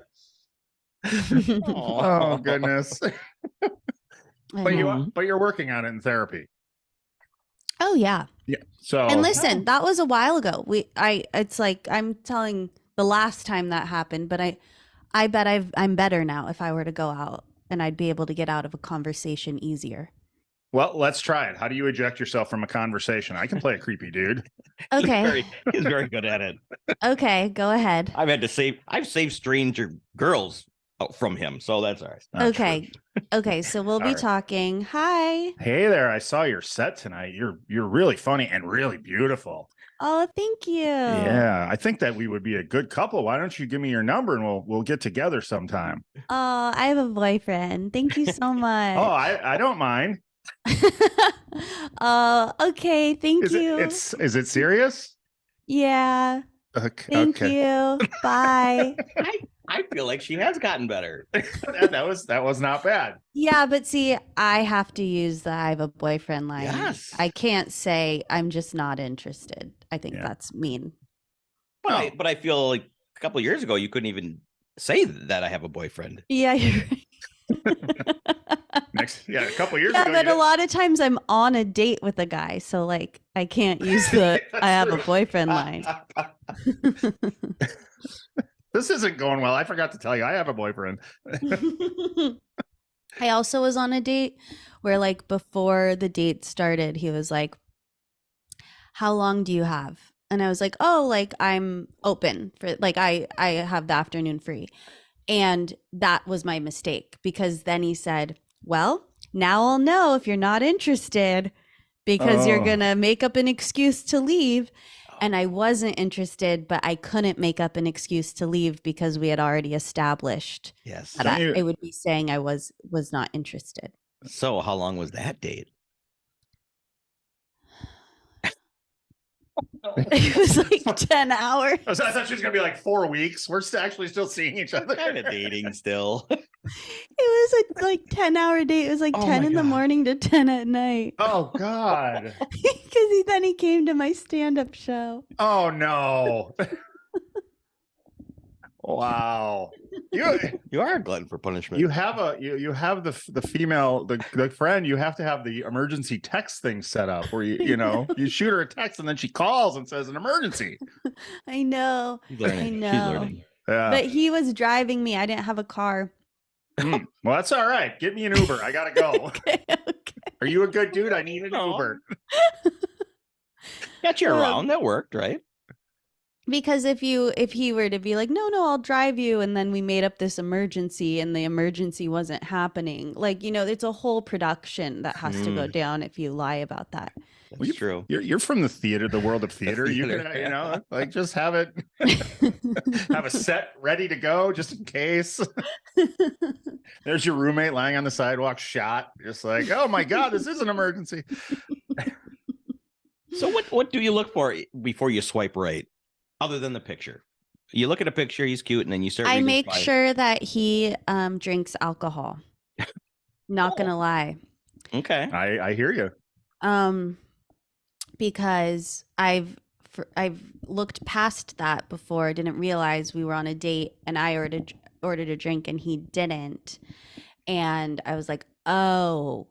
Speaker 2: Oh goodness.
Speaker 1: I
Speaker 2: But
Speaker 1: know.
Speaker 2: you're working on it in therapy.
Speaker 1: Oh yeah.
Speaker 2: Yeah. So
Speaker 1: And listen, that was a while ago. It's like I'm telling the last time that happened, but I bet I'm better now if I were to go out, and I'd be able to get out of a conversation easier.
Speaker 2: well, let's try it. How do you eject yourself from a conversation? I can play a creepy dude.
Speaker 1: Okay.
Speaker 3: He's very good at it.
Speaker 1: Okay, go ahead.
Speaker 3: I've saved stranger girls from him, so that's all right.
Speaker 2: Not
Speaker 1: Okay.
Speaker 2: true.
Speaker 1: Okay, so we'll be
Speaker 2: All right.
Speaker 1: talking. Hi.
Speaker 2: Hey there, I saw your set tonight. You're really funny and really beautiful.
Speaker 1: Oh, thank you.
Speaker 2: Yeah, I think that we would be a good couple. Why don't you give me your number and we'll get together sometime?
Speaker 1: Oh, I have a boyfriend. Thank you so much.
Speaker 2: Oh, I don't mind.
Speaker 1: Oh, okay. Thank
Speaker 2: Is
Speaker 1: you.
Speaker 2: is it serious?
Speaker 1: Yeah.
Speaker 2: Okay.
Speaker 1: Thank you. Bye.
Speaker 3: I feel like she has gotten better.
Speaker 2: that was not bad.
Speaker 1: Yeah, but see, I have to use the I have a boyfriend line.
Speaker 3: Yes.
Speaker 1: I can't say I'm just not interested. I think
Speaker 2: Yeah.
Speaker 1: that's mean.
Speaker 3: But I feel like a couple of years ago you couldn't even say that I have a boyfriend.
Speaker 1: Yeah, you're right.
Speaker 2: A couple years
Speaker 1: Yeah,
Speaker 2: ago.
Speaker 1: but
Speaker 2: you
Speaker 1: a lot of times I'm on a date with a guy, so like I can't use the
Speaker 2: That's
Speaker 1: I have
Speaker 2: true.
Speaker 1: a boyfriend line.
Speaker 2: This isn't going well. I forgot to tell you, I have a boyfriend.
Speaker 1: I also was on a date where like before the date started, he was like, how long do you have? And I was like, oh, like I'm open for like I have the afternoon free. And that was my mistake because then he said, well, now I'll know if you're not interested because you're
Speaker 2: Oh.
Speaker 1: going to make up an excuse to leave. And I wasn't interested, but I couldn't make up an excuse to leave because we had already established
Speaker 3: Yes.
Speaker 1: that
Speaker 2: Don't you-
Speaker 1: I would be saying I was not interested.
Speaker 3: So how long was that date?
Speaker 1: It was like 10 hours.
Speaker 2: I thought she was gonna be like 4 weeks. We're actually still seeing each other.
Speaker 3: Kind of dating still.
Speaker 1: It was a like 10-hour date. It was like
Speaker 2: Oh
Speaker 1: 10
Speaker 2: my
Speaker 1: in the
Speaker 2: God.
Speaker 1: morning to 10 at night.
Speaker 2: Oh God.
Speaker 1: Because then he came to my stand-up show.
Speaker 2: Oh no. Wow.
Speaker 3: You are a glutton for punishment.
Speaker 2: You have you have the female the friend. You have to have the emergency text thing set up where you shoot her a text and then she calls and says an emergency.
Speaker 1: I know.
Speaker 3: She's learning.
Speaker 1: I
Speaker 3: She's
Speaker 1: know.
Speaker 3: learning.
Speaker 2: Yeah.
Speaker 1: But he was driving me. I didn't have a car.
Speaker 2: Well, that's all right. Get me an Uber. I gotta go.
Speaker 1: Okay.
Speaker 2: Are you a good dude? I need an
Speaker 3: No.
Speaker 2: Uber.
Speaker 3: Got you around. That worked, right?
Speaker 1: Because if he were to be like, no, I'll drive you, and then we made up this emergency and the emergency wasn't happening, like, it's a whole production that has to go down if you lie about that.
Speaker 3: That's true.
Speaker 2: You're from the theater, the world of theater. You
Speaker 3: theater,
Speaker 2: can, like just have it, have a set ready to go just in case. There's your roommate lying on the sidewalk, shot, just like, oh my God, this is an emergency.
Speaker 3: So what do you look for before you swipe right, other than the picture? You look at a picture, he's cute, and then you start.
Speaker 1: I make sure that he drinks alcohol. Not gonna lie.
Speaker 3: Okay.
Speaker 2: I hear you.
Speaker 1: Because I've looked past that before. Didn't realize we were on a date and I ordered a drink and he didn't, and I was like, oh,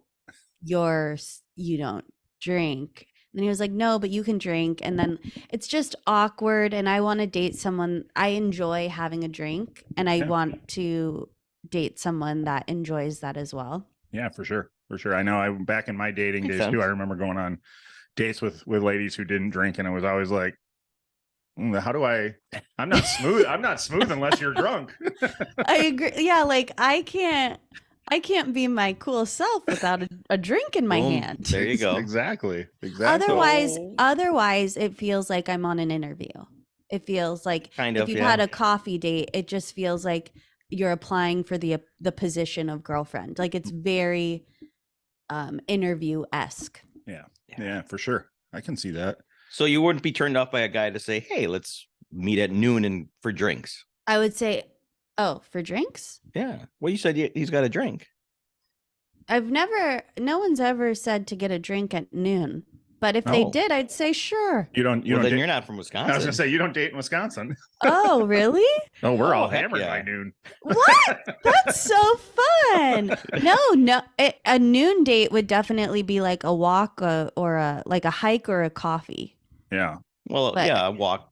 Speaker 1: you don't drink. And then he was like, no, but you can drink. And then it's just awkward, and I want to date someone. I enjoy having a drink, and I want to date someone that enjoys that as well. Yeah,
Speaker 2: for sure. I know back in my dating days too, I remember going on dates with ladies who didn't drink, and it was always like, how do I'm not smooth. I'm not smooth unless you're drunk.
Speaker 1: I agree. Yeah. Like I can't be my cool self without a drink in my hand.
Speaker 3: There you go.
Speaker 2: Exactly.
Speaker 1: Otherwise it feels like I'm on an interview. It feels like if you've had a coffee date, it just feels like you're applying for the position of girlfriend. Like it's very interview-esque.
Speaker 2: Yeah, for sure. I can see that.
Speaker 3: So you wouldn't be turned off by a guy to say, hey, let's meet at noon and for drinks?
Speaker 1: I would say, oh, for drinks?
Speaker 3: Yeah. Well, you said he's got a drink.
Speaker 1: No one's ever said to get a drink at noon. But if they did, I'd say sure.
Speaker 2: You don't
Speaker 3: then you're not from Wisconsin.
Speaker 2: I was gonna say you don't date in Wisconsin.
Speaker 1: Oh, really?
Speaker 2: Oh, we're all hammered by noon.
Speaker 1: What? That's so fun. No. A noon date would definitely be like a walk or a hike or a coffee.
Speaker 2: Yeah.
Speaker 3: Well, a walk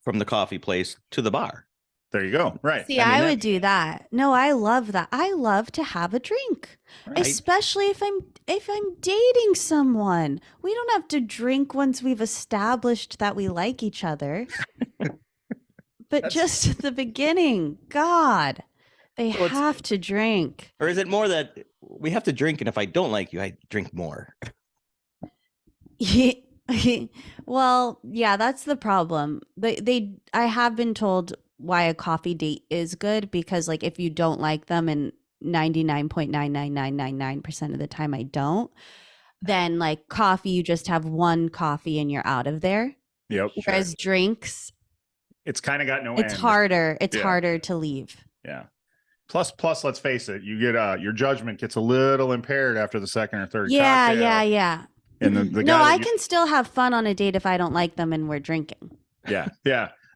Speaker 3: from the coffee place to the bar.
Speaker 2: There you go. Right.
Speaker 1: See, I would do that. No, I love that. I love to have a drink, especially if I'm dating someone. We don't have to drink once we've established that we like each other. But just at the beginning, God, they have to drink.
Speaker 3: Or is it more that we have to drink, and if I don't like you, I drink more?
Speaker 1: Well, yeah, that's the problem. I have been told why a coffee date is good, because like if you don't like them, and 99.99999% of the time I don't, then like coffee, you just have one coffee and you're out of there.
Speaker 2: Yep.
Speaker 1: Whereas drinks,
Speaker 2: it's kind of got no
Speaker 1: it's
Speaker 2: end.
Speaker 1: harder. It's harder to leave.
Speaker 2: Yeah. Plus, let's face it, you get your judgment gets a little impaired after the second or third cocktail.
Speaker 1: Yeah.
Speaker 2: And the
Speaker 1: no,
Speaker 2: guy
Speaker 1: I can still have fun on a date if I don't like them and we're drinking.
Speaker 2: Yeah.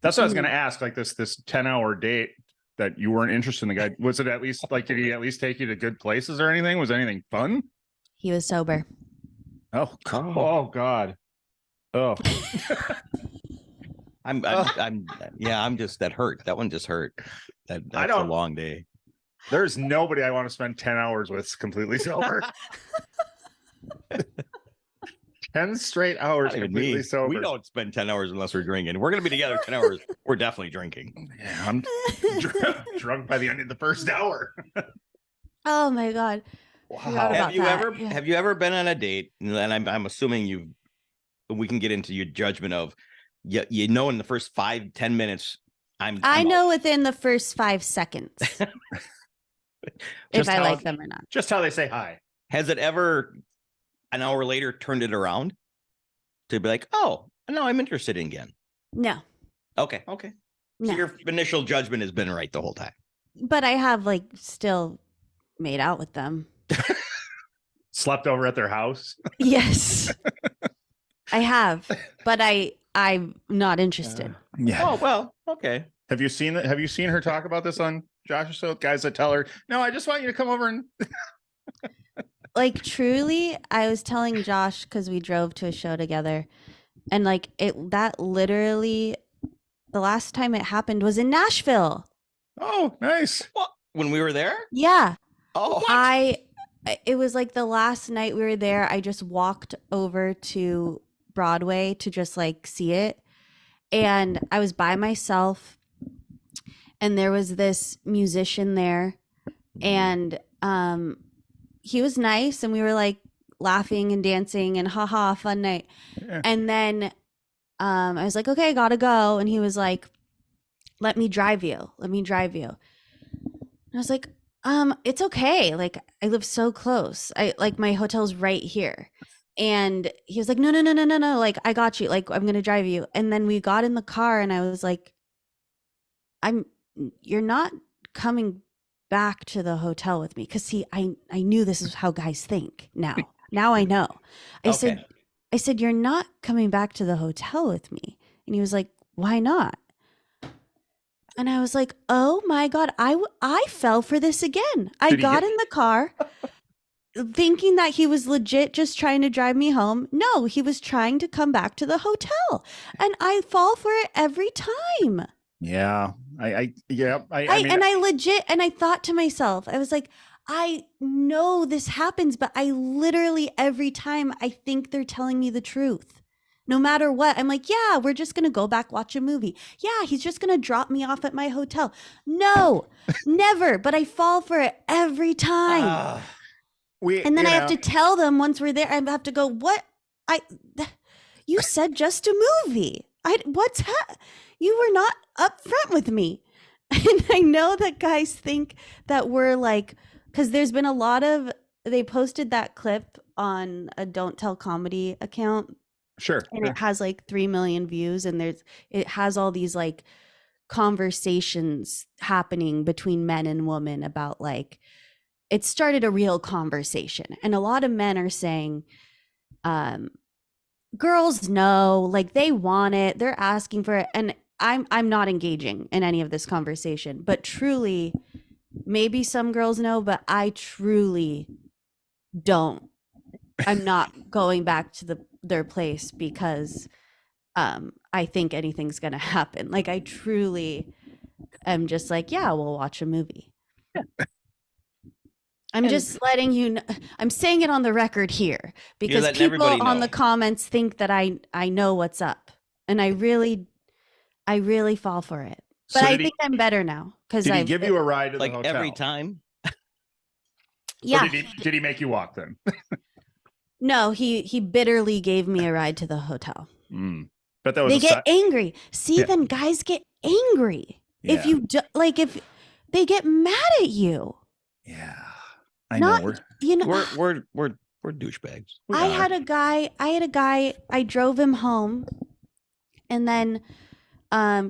Speaker 2: That's what I was going to ask. Like this 10-hour date that you weren't interested in the guy. Was it at least like, did he at least take you to good places or anything? Was anything fun?
Speaker 1: He was sober.
Speaker 2: Oh God. Oh.
Speaker 3: I'm just, that hurt. That one just hurt. That's a long day.
Speaker 2: There's nobody I want to spend 10 hours with completely sober. 10 straight hours completely sober.
Speaker 3: We don't spend 10 hours unless we're drinking. We're going to be together 10 hours. We're definitely drinking.
Speaker 2: Yeah, I'm drunk by the end of the first hour.
Speaker 1: Oh my God.
Speaker 2: Wow.
Speaker 3: Have you ever been on a date? And I'm assuming we can get into your judgment of, in the first 5-10 minutes,
Speaker 1: I know within the first 5 seconds if I like them or not.
Speaker 2: Just how they say hi.
Speaker 3: Has it ever, an hour later, turned it around to be like, oh, no, I'm interested again?
Speaker 1: No.
Speaker 3: Okay.
Speaker 1: No.
Speaker 3: So your initial judgment has been right the whole time.
Speaker 1: But I have still made out with them.
Speaker 2: Slept over at their house?
Speaker 1: Yes. I have, but I'm not interested.
Speaker 2: Yeah.
Speaker 3: Oh, well, okay.
Speaker 2: Have you seen her talk about this on Josh or so? Guys that tell her, no, I just want you to come over and
Speaker 1: truly, I was telling Josh, because we drove to a show together, and that literally, the last time it happened was in Nashville.
Speaker 2: Oh, nice.
Speaker 3: Well, when we were there?
Speaker 1: Yeah.
Speaker 3: Oh, what?
Speaker 1: It was like the last night we were there, I just walked over to Broadway to just see it. and I was by myself, and there was this musician there, and he was nice, and we were like laughing and dancing and haha, fun night.
Speaker 2: Yeah.
Speaker 1: And then I was like, okay, I gotta go. And he was like, let me drive you. And I was like, it's okay. Like, I live so close. My hotel's right here. And he was like, no. Like, I got you. Like, I'm going to drive you. And then we got in the car and I was like, you're not coming back to the hotel with me. Cause I knew this is how guys think now. Now I know. I said, you're not coming back to the hotel with me. And he was like, why not? And I was like, oh my God, I fell for this again. I got in the car thinking that he was legit just trying to drive me home. No, he was trying to come back to the hotel. And I fall for it every time.
Speaker 2: Yeah. I
Speaker 1: thought to myself, I was like, I know this happens, but I literally every time I think they're telling me the truth. No matter what, I'm like, yeah, we're just going to go back, watch a movie. Yeah, he's just going to drop me off at my hotel. No, never. But I fall for it every time. And then I have to tell them once we're there, I have to go, you said just a movie. You were not upfront with me. And I know that guys think that we're like, because there's been a lot of, they posted that clip on a Don't Tell Comedy account.
Speaker 2: Sure.
Speaker 1: And it has like 3 million views, and it has all these like conversations happening between men and women about like, it started a real conversation. And a lot of men are saying, girls know, like they want it, they're asking for it. And I'm not engaging in any of this conversation, but truly, maybe some girls know, but I truly don't. I'm not going back to their place because I think anything's gonna happen. Like I truly am just like, yeah, we'll watch a movie. Yeah. I'm just letting you know, I'm saying it on the record here because people on the comments think that I know what's up, and I really fall for it. But I think I'm better now because
Speaker 2: did he give you a ride to the hotel
Speaker 3: every time?
Speaker 1: Yeah.
Speaker 2: Did he make you walk then?
Speaker 1: No, he bitterly gave me a ride to the hotel.
Speaker 2: But that was
Speaker 1: they get angry. See, then guys get angry if you if they get mad at you.
Speaker 2: Yeah, I know.
Speaker 3: We're douchebags.
Speaker 1: I had a guy. I drove him home, and then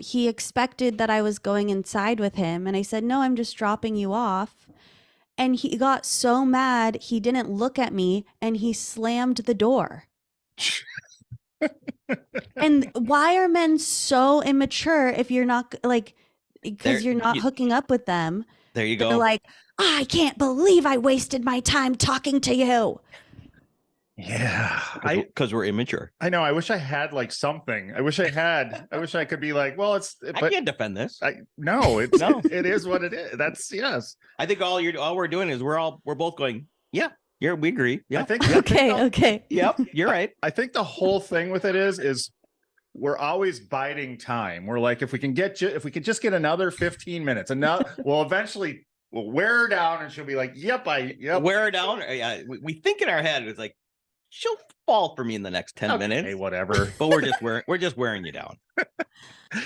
Speaker 1: he expected that I was going inside with him, and I said, "No, I'm just dropping you off." And he got so mad, he didn't look at me and he slammed the door. And why are men so immature if you're not like, because you're not hooking up with them?
Speaker 3: There you go.
Speaker 1: They're like, I can't believe I wasted my time talking to you.
Speaker 2: Yeah,
Speaker 3: because we're immature.
Speaker 2: I know. I wish I had like something. I wish I could be like, well,
Speaker 3: I can't defend this.
Speaker 2: No, it is what it is. That's yes.
Speaker 3: I think all we're doing is we're both going, yeah, we agree. Yeah.
Speaker 2: I think
Speaker 1: okay.
Speaker 3: Yep, you're right.
Speaker 2: I think the whole thing with it is we're always biding time. We're like, if we can just get another 15 minutes, we'll eventually wear her down, and she'll be like, yep.
Speaker 3: Wear her down. Yeah, we think in our head it's like, she'll fall for me in the next 10 minutes.
Speaker 2: Hey, whatever.
Speaker 3: But we're just wearing you down.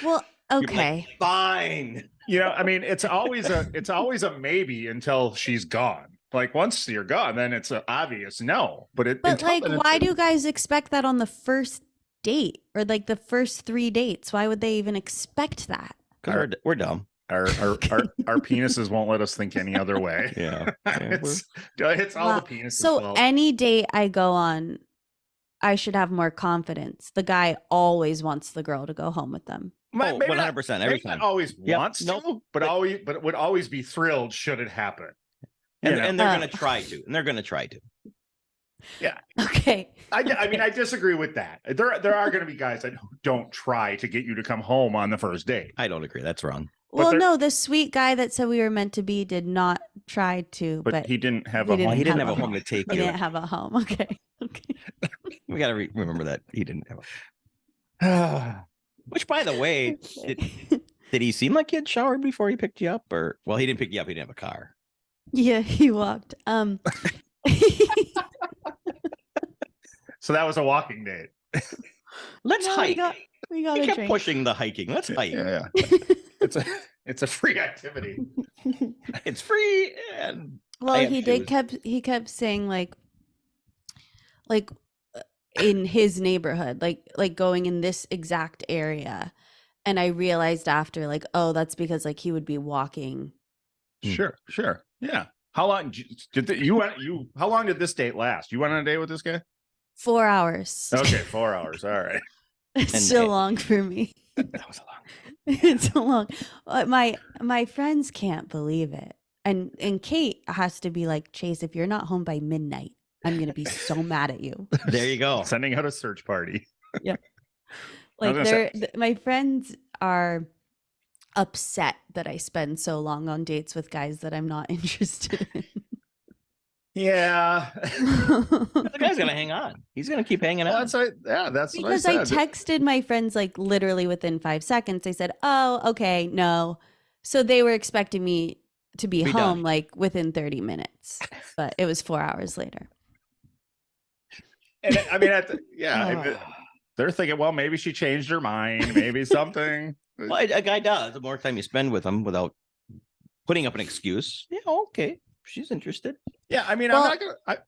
Speaker 1: Well, okay.
Speaker 3: Like, fine.
Speaker 2: I mean, it's always a maybe until she's gone. Like once you're gone, then it's an obvious no. But
Speaker 1: like, why do guys expect that on the first date or like the first 3 dates? Why would they even expect that?
Speaker 3: Because we're dumb.
Speaker 2: Our penises won't let us think any other way.
Speaker 3: Yeah.
Speaker 2: It's all the penises.
Speaker 1: So any date I go on, I should have more confidence. The guy always wants the girl to go home with them.
Speaker 3: 100% every time.
Speaker 2: Not always wants to, but would always be thrilled should it happen.
Speaker 3: And they're going to try to. And they're going to try to.
Speaker 2: Yeah.
Speaker 1: Okay.
Speaker 2: I mean, I disagree with that. There are going to be guys that don't try to get you to come home on the first date.
Speaker 3: I don't agree. That's wrong.
Speaker 1: Well, no, the sweet guy that said we were meant to be did not try to, but
Speaker 2: he didn't have a home.
Speaker 3: He didn't have a home to take you.
Speaker 1: He didn't have a home. Okay.
Speaker 3: We got to remember that he didn't have a Which, by the way, did he seem like he had showered before he picked you up? Or, well, he didn't pick you up. He didn't have a car.
Speaker 1: Yeah, he walked.
Speaker 2: So that was a walking date.
Speaker 3: Let's
Speaker 1: No,
Speaker 3: hike.
Speaker 1: we got
Speaker 3: He
Speaker 1: a
Speaker 3: kept
Speaker 1: drink.
Speaker 3: pushing the hiking. Let's hike.
Speaker 2: Yeah. It's a free activity.
Speaker 3: It's free. And
Speaker 1: Well,
Speaker 3: I have
Speaker 1: he kept saying like in his neighborhood, like going in this exact area. And I realized after, like, oh, that's because like he would be walking.
Speaker 2: Sure. Yeah. How long how long did this date last? You went on a date with this guy?
Speaker 1: 4 hours.
Speaker 2: Okay, 4 hours. All right.
Speaker 1: It's still long for me.
Speaker 3: that was a long.
Speaker 1: It's so long. My friends can't believe it. And Kate has to be like, Chase, if you're not home by midnight, I'm gonna be so mad at you.
Speaker 3: There you go.
Speaker 2: Sending out a search party.
Speaker 1: Yeah.
Speaker 2: I was
Speaker 1: Like
Speaker 2: gonna
Speaker 1: my friends are upset that I spend so long on dates with guys that I'm not interested in.
Speaker 2: Yeah.
Speaker 3: The guy's gonna hang on. He's gonna keep hanging out.
Speaker 2: That's
Speaker 1: Because
Speaker 2: what
Speaker 1: I
Speaker 2: I said.
Speaker 1: texted my friends like literally within 5 seconds. They said, "Oh, okay, no." So they were expecting me to be
Speaker 3: Be
Speaker 1: home
Speaker 3: done.
Speaker 1: like within 30 minutes, but it was 4 hours later.
Speaker 2: And I mean, they're thinking, well, maybe she changed her mind, maybe something.
Speaker 3: Well, a guy does. The more time you spend with him without putting up an excuse, yeah, okay, she's interested.
Speaker 2: Yeah, I mean,
Speaker 1: Well-
Speaker 2: I'm not gonna.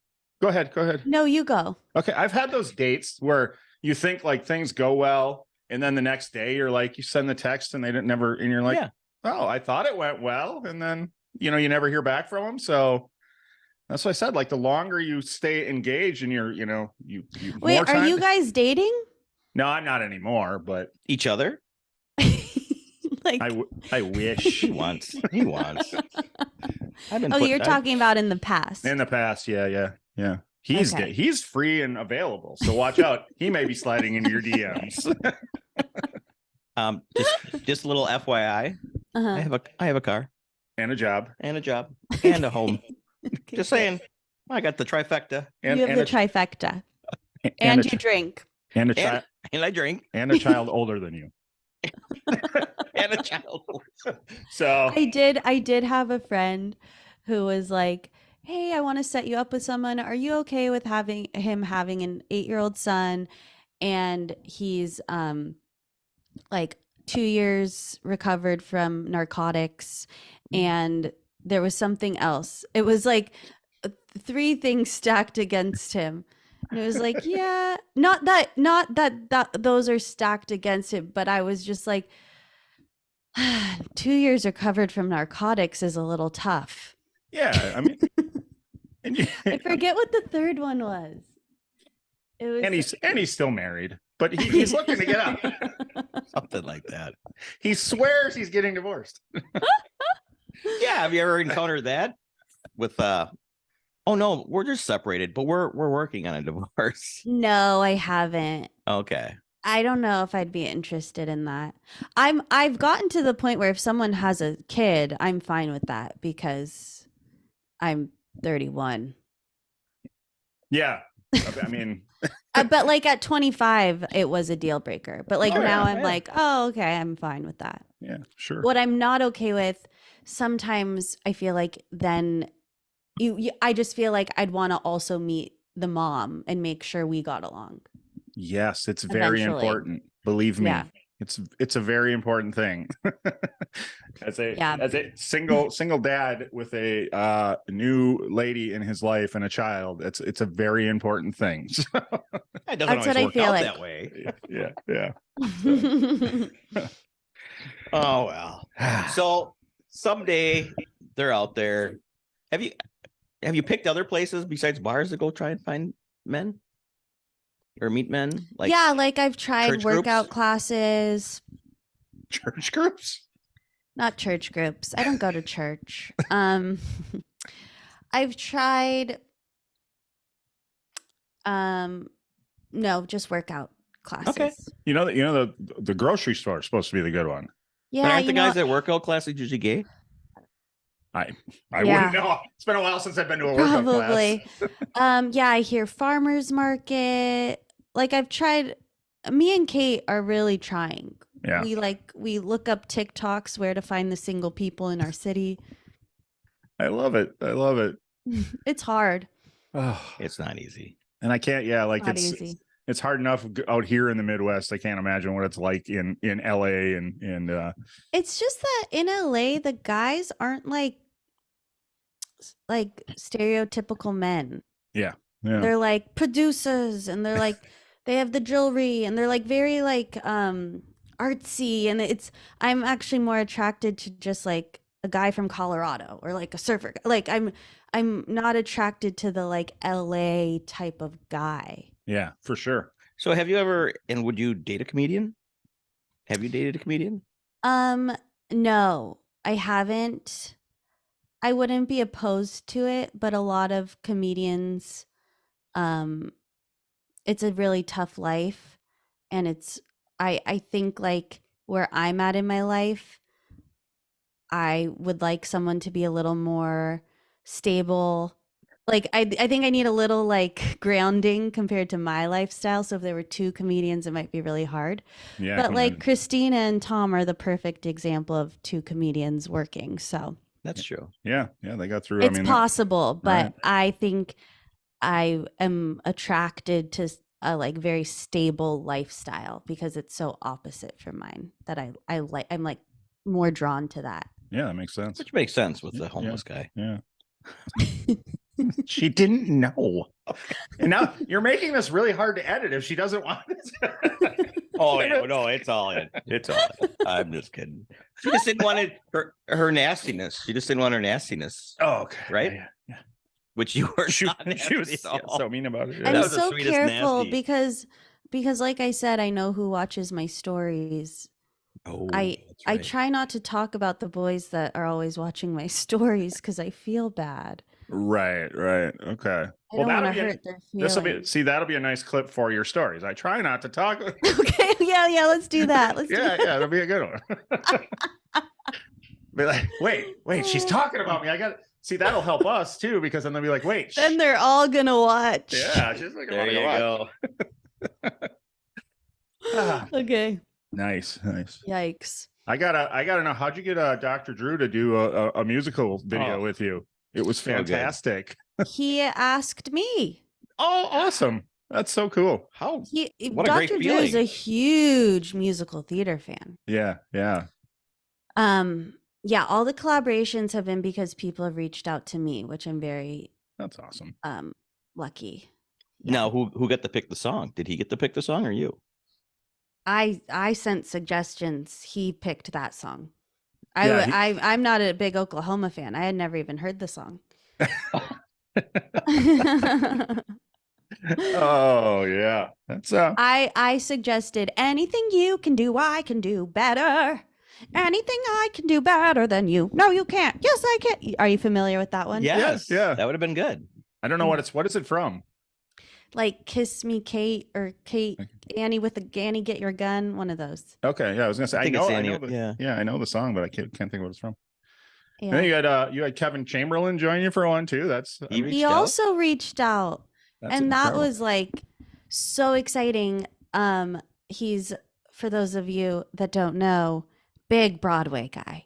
Speaker 2: Go ahead.
Speaker 1: No, you go.
Speaker 2: Okay, I've had those dates where you think like things go well, and then the next day you're like, you send the text and they didn't never, and you're like,
Speaker 3: Yeah.
Speaker 2: oh, I thought it went well, and then you never hear back from them. So that's what I said. Like the longer you stay engaged, and you
Speaker 1: Wait,
Speaker 2: more
Speaker 1: are
Speaker 2: time.
Speaker 1: you guys dating?
Speaker 2: No, I'm not anymore, but
Speaker 3: Each other.
Speaker 1: Like,
Speaker 2: I wish.
Speaker 3: He wants. I've been.
Speaker 1: oh, you're talking about in the past.
Speaker 2: In the past, yeah. He's
Speaker 1: Okay.
Speaker 2: he's free and available, so watch out. He may be sliding into your DMs.
Speaker 3: Just a little FYI.
Speaker 1: Uh-huh.
Speaker 3: I have a car
Speaker 2: And a job.
Speaker 3: and a job and a home.
Speaker 1: Okay,
Speaker 3: Just
Speaker 1: good.
Speaker 3: saying. I got the trifecta
Speaker 2: And,
Speaker 1: You have
Speaker 2: and
Speaker 1: the
Speaker 2: a,
Speaker 1: trifecta,
Speaker 2: and
Speaker 1: and
Speaker 2: a
Speaker 1: you
Speaker 2: ch-
Speaker 1: drink.
Speaker 2: and a child
Speaker 3: and I drink
Speaker 2: and a child older than you.
Speaker 3: and a child.
Speaker 2: So
Speaker 1: I did have a friend who was like, "Hey, I want to set you up with someone. Are you okay with having an 8-year-old son, and he's like 2 years recovered from narcotics, and there was something else. It was like 3 things stacked against him." And it was like, yeah, not that those are stacked against him, but I was just like, 2 years recovered from narcotics is a little tough.
Speaker 2: yeah, I mean, and,
Speaker 1: I forget what the third one was. It was
Speaker 2: he's still married, but he's looking to get out.
Speaker 3: Something like that.
Speaker 2: He swears he's getting divorced.
Speaker 3: Yeah. Have you ever encountered that with oh no, we're just separated, but we're working on a divorce.
Speaker 1: No, I haven't.
Speaker 3: Okay.
Speaker 1: I don't know if I'd be interested in that. I've gotten to the point where if someone has a kid, I'm fine with that because I'm 31.
Speaker 2: Yeah, I mean,
Speaker 1: But like at 25, it was a deal breaker. But like
Speaker 2: Oh,
Speaker 1: now
Speaker 2: yeah,
Speaker 1: I'm like, oh, okay, I'm fine with that.
Speaker 2: yeah, sure.
Speaker 1: What I'm not okay with, sometimes I feel like then I just feel like I'd want to also meet the mom and make sure we got along.
Speaker 2: Yes, it's very
Speaker 1: Eventually.
Speaker 2: important. Believe me,
Speaker 1: Yeah.
Speaker 2: it's a very important thing. as
Speaker 1: Yeah.
Speaker 2: a single dad with a new lady in his life and a child, it's a very important thing. So,
Speaker 3: It doesn't
Speaker 1: That's
Speaker 3: always
Speaker 1: what I
Speaker 3: work
Speaker 1: feel
Speaker 3: out
Speaker 1: like.
Speaker 3: that way.
Speaker 2: yeah.
Speaker 3: Oh well. So someday they're out there. Have you picked other places besides bars to go try and find men or meet men? Like
Speaker 1: yeah, like I've tried
Speaker 3: church
Speaker 1: workout
Speaker 3: groups?
Speaker 1: classes,
Speaker 2: Church groups.
Speaker 1: not church groups. I don't go to church. I've tried no, just workout classes.
Speaker 2: The grocery store is supposed to be the good one.
Speaker 1: Yeah,
Speaker 3: but aren't the
Speaker 1: you know,
Speaker 3: guys at workout classes usually gay?
Speaker 2: I
Speaker 1: Yeah.
Speaker 2: wouldn't know. It's been a while since I've been to a workout
Speaker 1: probably.
Speaker 2: class.
Speaker 1: Yeah, I hear farmers market. Like I've tried. Me and Kate are really trying.
Speaker 2: Yeah.
Speaker 1: we look up TikToks where to find the single people in our city.
Speaker 2: I love it. I love it.
Speaker 1: It's hard.
Speaker 2: Oh,
Speaker 3: It's not easy.
Speaker 2: and I can't, yeah, like
Speaker 1: Not easy.
Speaker 2: it's hard enough out here in the Midwest. I can't imagine what it's like in LA and
Speaker 1: It's just that in LA the guys aren't like stereotypical men.
Speaker 2: yeah. Yeah.
Speaker 1: They're like producers and they're like they have the jewelry and they're like very like artsy, and I'm actually more attracted to just like a guy from Colorado or like a surfer. Like I'm not attracted to the like LA type of guy.
Speaker 2: Yeah, for sure.
Speaker 3: So have you ever, and would you date a comedian? Have you dated a comedian?
Speaker 1: No, I haven't. I wouldn't be opposed to it, but a lot of comedians, it's a really tough life, and I think like where I'm at in my life, I would like someone to be a little more stable. Like I think I need a little like grounding compared to my lifestyle. So if there were two comedians, it might be really hard.
Speaker 2: Yeah.
Speaker 1: But like Christina and Tom are the perfect example of two comedians working. So
Speaker 3: That's true.
Speaker 2: yeah, they got through.
Speaker 1: it's
Speaker 2: I mean,
Speaker 1: possible, but
Speaker 2: right.
Speaker 1: I think I am attracted to a like very stable lifestyle because it's so opposite from mine that I'm like more drawn to that.
Speaker 2: Yeah, that makes sense.
Speaker 3: Which makes sense with the homeless guy.
Speaker 2: Yeah. She didn't know. And now you're making this really hard to edit if she doesn't want it.
Speaker 3: Oh yeah, no, it's all in. It's all in. I'm just kidding. She just didn't want it, her nastiness. She just didn't want her nastiness.
Speaker 2: Oh, okay.
Speaker 3: Right?
Speaker 2: Yeah.
Speaker 3: Which you were
Speaker 2: She
Speaker 3: not
Speaker 2: was
Speaker 3: nasty at all.
Speaker 2: so mean about it.
Speaker 1: I'm
Speaker 3: That was the
Speaker 1: so
Speaker 3: sweetest
Speaker 1: careful
Speaker 3: nasty.
Speaker 1: because like I said, I know who watches my stories.
Speaker 3: Oh,
Speaker 1: I
Speaker 3: that's
Speaker 1: I
Speaker 3: right.
Speaker 1: try not to talk about the boys that are always watching my stories because I feel bad.
Speaker 2: Right. Okay.
Speaker 1: I don't want to hurt their feelings.
Speaker 2: That'll be a nice clip for your stories. I try not to talk.
Speaker 1: Okay, yeah, let's do that. Let's do that.
Speaker 2: That'll be a good one. Be like, wait, she's talking about me. I got see that'll help us too, because then they'll be like, wait.
Speaker 1: Then they're all gonna watch.
Speaker 2: Yeah, she's like,
Speaker 3: There you go.
Speaker 1: Okay.
Speaker 2: Nice.
Speaker 1: Yikes.
Speaker 2: I gotta know, how'd you get Dr. Drew to do a musical video with you? It was fantastic.
Speaker 1: He asked me.
Speaker 2: Oh, awesome. That's so cool.
Speaker 3: How?
Speaker 1: Dr.
Speaker 3: What a great
Speaker 1: Drew is
Speaker 3: feeling.
Speaker 1: a huge musical theater fan.
Speaker 2: Yeah.
Speaker 1: Yeah, all the collaborations have been because people have reached out to me, which I'm very
Speaker 2: That's awesome.
Speaker 1: lucky. Yeah.
Speaker 3: Now, who got to pick the song? Did he get to pick the song or you?
Speaker 1: I sent suggestions. He picked that song. I'm not a big Oklahoma fan. I had never even heard the song.
Speaker 2: Oh yeah. That's
Speaker 1: I suggested anything you can do, I can do better. Anything I can do better than you. No, you can't. Yes, I can. Are you familiar with that one?
Speaker 3: Yes.
Speaker 2: Yeah.
Speaker 3: That would have been good.
Speaker 2: I don't know what is it from?
Speaker 1: Like Kiss Me Kate or Kate Annie with the Annie Get Your Gun, one of those.
Speaker 2: Okay, yeah, I was gonna say I
Speaker 3: think
Speaker 2: know,
Speaker 3: it's
Speaker 2: I know
Speaker 3: Annie,
Speaker 2: the, yeah, I know the song, but I can't think of what it's from.
Speaker 1: Yeah.
Speaker 2: And then you had Kevin Chamberlain join you for one too. That's
Speaker 1: He also reached out, and that
Speaker 2: incredible.
Speaker 1: was like so exciting. He's, for those of you that don't know, big Broadway guy,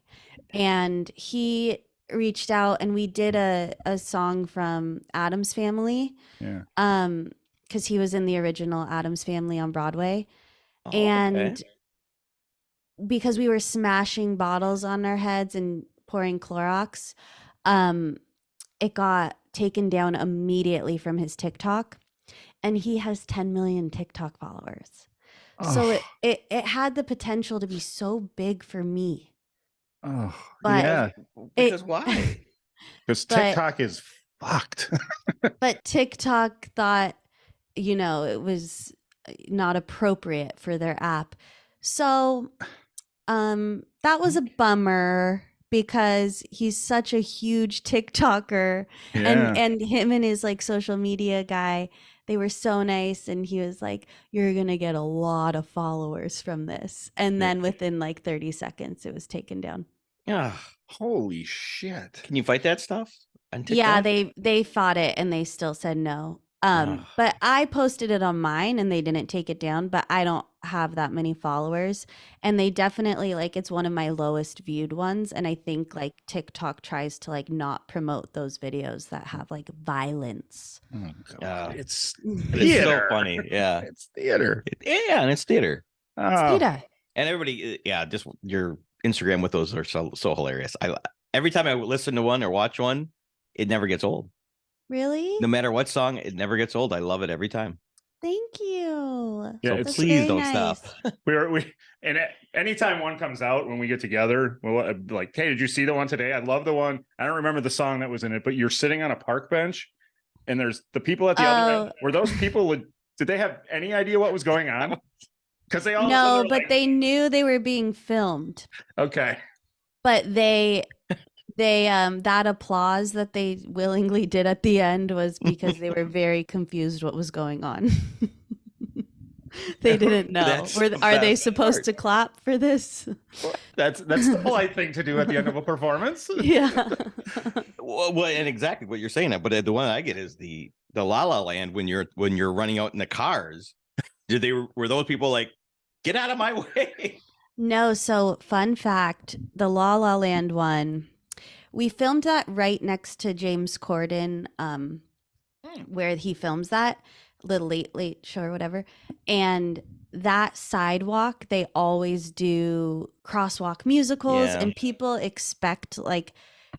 Speaker 1: and he reached out and we did a song from Addams Family.
Speaker 2: Yeah.
Speaker 1: Because he was in the original Addams Family on Broadway.
Speaker 3: Oh,
Speaker 1: And
Speaker 3: okay.
Speaker 1: because we were smashing bottles on our heads and pouring Clorox, it got taken down immediately from his TikTok. And he has 10 million TikTok followers. So it had the potential to be so big for me.
Speaker 2: Oh,
Speaker 1: But
Speaker 2: yeah.
Speaker 3: Because why?
Speaker 2: Because TikTok is fucked.
Speaker 1: But TikTok thought, it was not appropriate for their app. So that was a bummer because he's such a huge TikToker.
Speaker 2: Yeah.
Speaker 1: And him and his like social media guy, they were so nice. And he was like, you're going to get a lot of followers from this. And then within like 30 seconds, it was taken down.
Speaker 3: Yeah.
Speaker 2: Holy shit.
Speaker 3: Can you fight that stuff on TikTok?
Speaker 1: Yeah, they fought it and they still said no. But I posted it on mine and they didn't take it down, but I don't have that many followers. And they definitely like it's one of my lowest viewed ones. And I think like TikTok tries to like not promote those videos that have like violence.
Speaker 2: Oh, God.
Speaker 3: It's
Speaker 2: Theater.
Speaker 3: so funny. Yeah.
Speaker 2: It's theater.
Speaker 3: Yeah, and it's theater.
Speaker 2: Oh,
Speaker 1: Peter.
Speaker 3: And everybody, just your Instagram with those are so hilarious. Every time I listen to one or watch one, it never gets old.
Speaker 1: Really?
Speaker 3: No matter what song, it never gets old. I love it every time.
Speaker 1: Thank you.
Speaker 2: Yeah,
Speaker 3: So
Speaker 2: it's-
Speaker 3: please
Speaker 1: very
Speaker 3: don't
Speaker 1: nice.
Speaker 3: stop.
Speaker 2: and anytime one comes out when we get together, we'll like, hey, did you see the one today? I love the one. I don't remember the song that was in it, but you're sitting on a park bench and there's the people at the other end. Were those people did they have any idea what was going on? Because they all
Speaker 1: No, but
Speaker 2: like,
Speaker 1: they knew they were being filmed.
Speaker 2: okay.
Speaker 1: But they that applause that they willingly did at the end was because they were very confused what was going on. They didn't know.
Speaker 3: That's the
Speaker 1: Are they
Speaker 3: best
Speaker 1: supposed
Speaker 3: part.
Speaker 1: to clap for this?
Speaker 2: That's the polite thing to do at the end of a performance.
Speaker 1: Yeah.
Speaker 3: Well, and exactly what you're saying. But the one I get is the La La Land when you're running out in the cars. Were those people like, get out of my way?
Speaker 1: No, so fun fact, the La La Land one, we filmed that right next to James Corden, where he films that Little Late Show or whatever. And that sidewalk, they always do crosswalk musicals,
Speaker 3: Yeah.
Speaker 1: and people expect like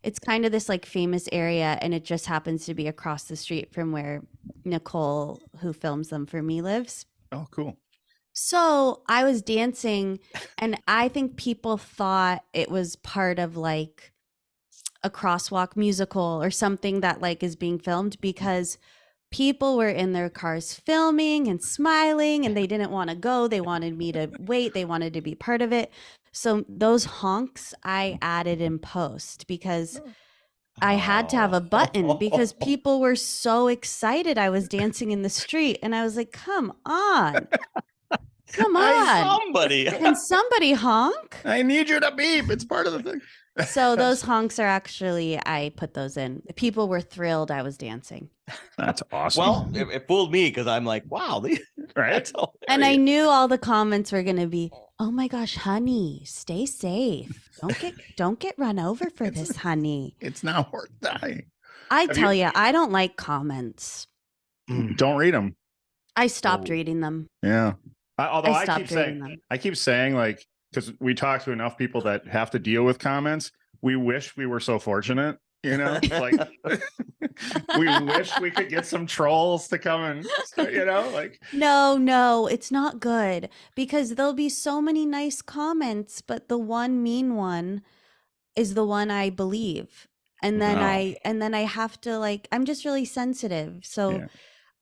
Speaker 1: it's kind of this like famous area, and it just happens to be across the street from where Nicole, who films them for me, lives.
Speaker 2: Oh, cool.
Speaker 1: So I was dancing, and I think people thought it was part of like a crosswalk musical or something that like is being filmed, because people were in their cars filming and smiling, and they didn't want to go. They wanted me to wait. They wanted to be part of it. So those honks I added in post because I had to have a button because people were so excited. I was dancing in the street, and I was like, come on. Come on.
Speaker 3: Somebody.
Speaker 1: Can somebody honk?
Speaker 2: I need you to beep. It's part of the thing.
Speaker 1: So those honks are actually, I put those in. People were thrilled I was dancing.
Speaker 2: That's awesome.
Speaker 3: Well, it fooled me because I'm like, wow,
Speaker 2: right?
Speaker 3: that's hilarious.
Speaker 1: And I knew all the comments were going to be, oh my gosh, honey, stay safe. Don't get run over for this, honey.
Speaker 2: It's not worth dying.
Speaker 1: I tell you, I don't like comments.
Speaker 2: Don't read them.
Speaker 1: I stopped reading them.
Speaker 2: Yeah. Although
Speaker 1: I
Speaker 2: I
Speaker 1: stopped reading them.
Speaker 2: keep saying like, because we talk to enough people that have to deal with comments, we wish we were so fortunate, you know, like we wish we could get some trolls to come and, you know, like.
Speaker 1: No, it's not good because there'll be so many nice comments, but the one mean one is the one I believe. And then I have to like, I'm just really sensitive. So
Speaker 2: Yeah.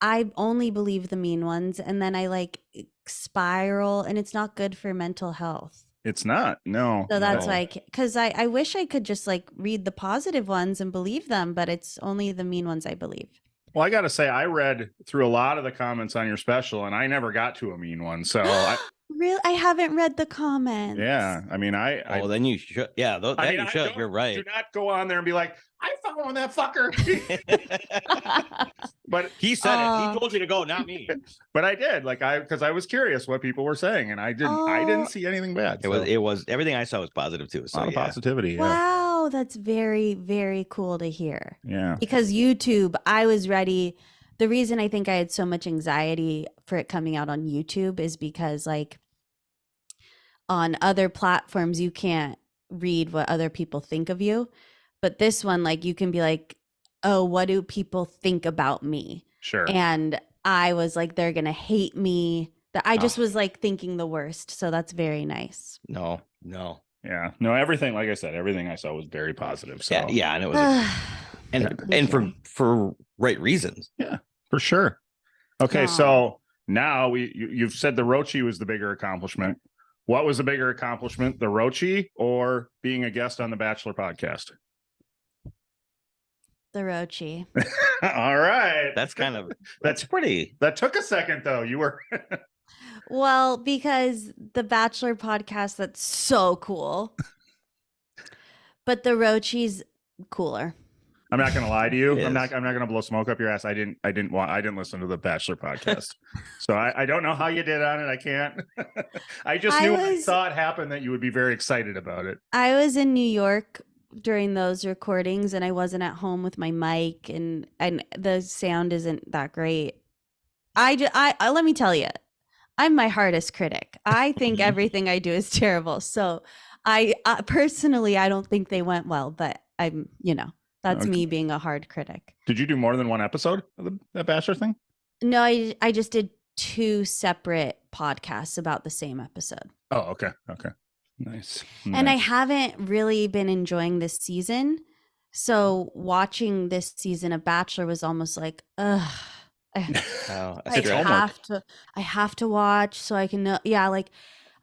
Speaker 1: I only believe the mean ones, and then I like spiral, and it's not good for mental health.
Speaker 2: It's not. No.
Speaker 1: So that's
Speaker 3: No.
Speaker 1: why, because I wish I could just like read the positive ones and believe them, but it's only the mean ones I believe.
Speaker 2: Well, I got to say, I read through a lot of the comments on your special, and I never got to a mean one. So,
Speaker 1: Really, I haven't read the comments.
Speaker 2: yeah, I mean,
Speaker 3: Then you should. Yeah, you should. You're right.
Speaker 2: Do not go on there and be like, I found that fucker. But
Speaker 3: He said it. He told you to go, not me.
Speaker 2: But I did, because I was curious what people were saying, and I didn't see anything bad.
Speaker 3: It was everything I saw was positive too.
Speaker 2: a
Speaker 3: So
Speaker 2: lot of positivity. Yeah.
Speaker 1: Wow, that's very, very cool to hear.
Speaker 2: Yeah.
Speaker 1: Because YouTube, I was ready. The reason I think I had so much anxiety for it coming out on YouTube is because like on other platforms, you can't read what other people think of you. But this one, like you can be like, oh, what do people think about me?
Speaker 2: Sure.
Speaker 1: And I was like, they're going to hate me. I just was like thinking the worst. So that's very nice.
Speaker 3: No.
Speaker 2: Yeah. No, everything, like I said, everything I saw was very positive. So
Speaker 3: Yeah, and it was and for right reasons.
Speaker 2: Yeah, for sure. Okay,
Speaker 1: Aw.
Speaker 2: so now you've said the Roachie was the bigger accomplishment. What was the bigger accomplishment, the Roachie or being a guest on the Bachelor podcast?
Speaker 1: The Roachie.
Speaker 2: All right.
Speaker 3: That's pretty.
Speaker 2: That took a second though. You were
Speaker 1: Well, because the Bachelor podcast, that's so cool. But the Roachie's cooler.
Speaker 2: I'm not gonna lie to you.
Speaker 3: It
Speaker 2: I'm
Speaker 3: is.
Speaker 2: not gonna blow smoke up your ass. I didn't listen to the Bachelor podcast. So I don't know how you did on it. I can't. I just knew when I saw it happen that you would be very excited about it.
Speaker 1: I was in New York during those recordings and I wasn't at home with my mic and the sound isn't that great. I let me tell you, I'm my hardest critic. I think everything I do is terrible. So I personally, I don't think they went well, but I'm, that's me being a hard critic.
Speaker 2: Did you do more than one episode of the Bachelor thing?
Speaker 1: No, I just did 2 separate podcasts about the same episode.
Speaker 2: Oh, okay. Nice.
Speaker 1: And I haven't really been enjoying this season. So watching this season of Bachelor was almost like, ugh. I have to watch so I can know. Yeah, like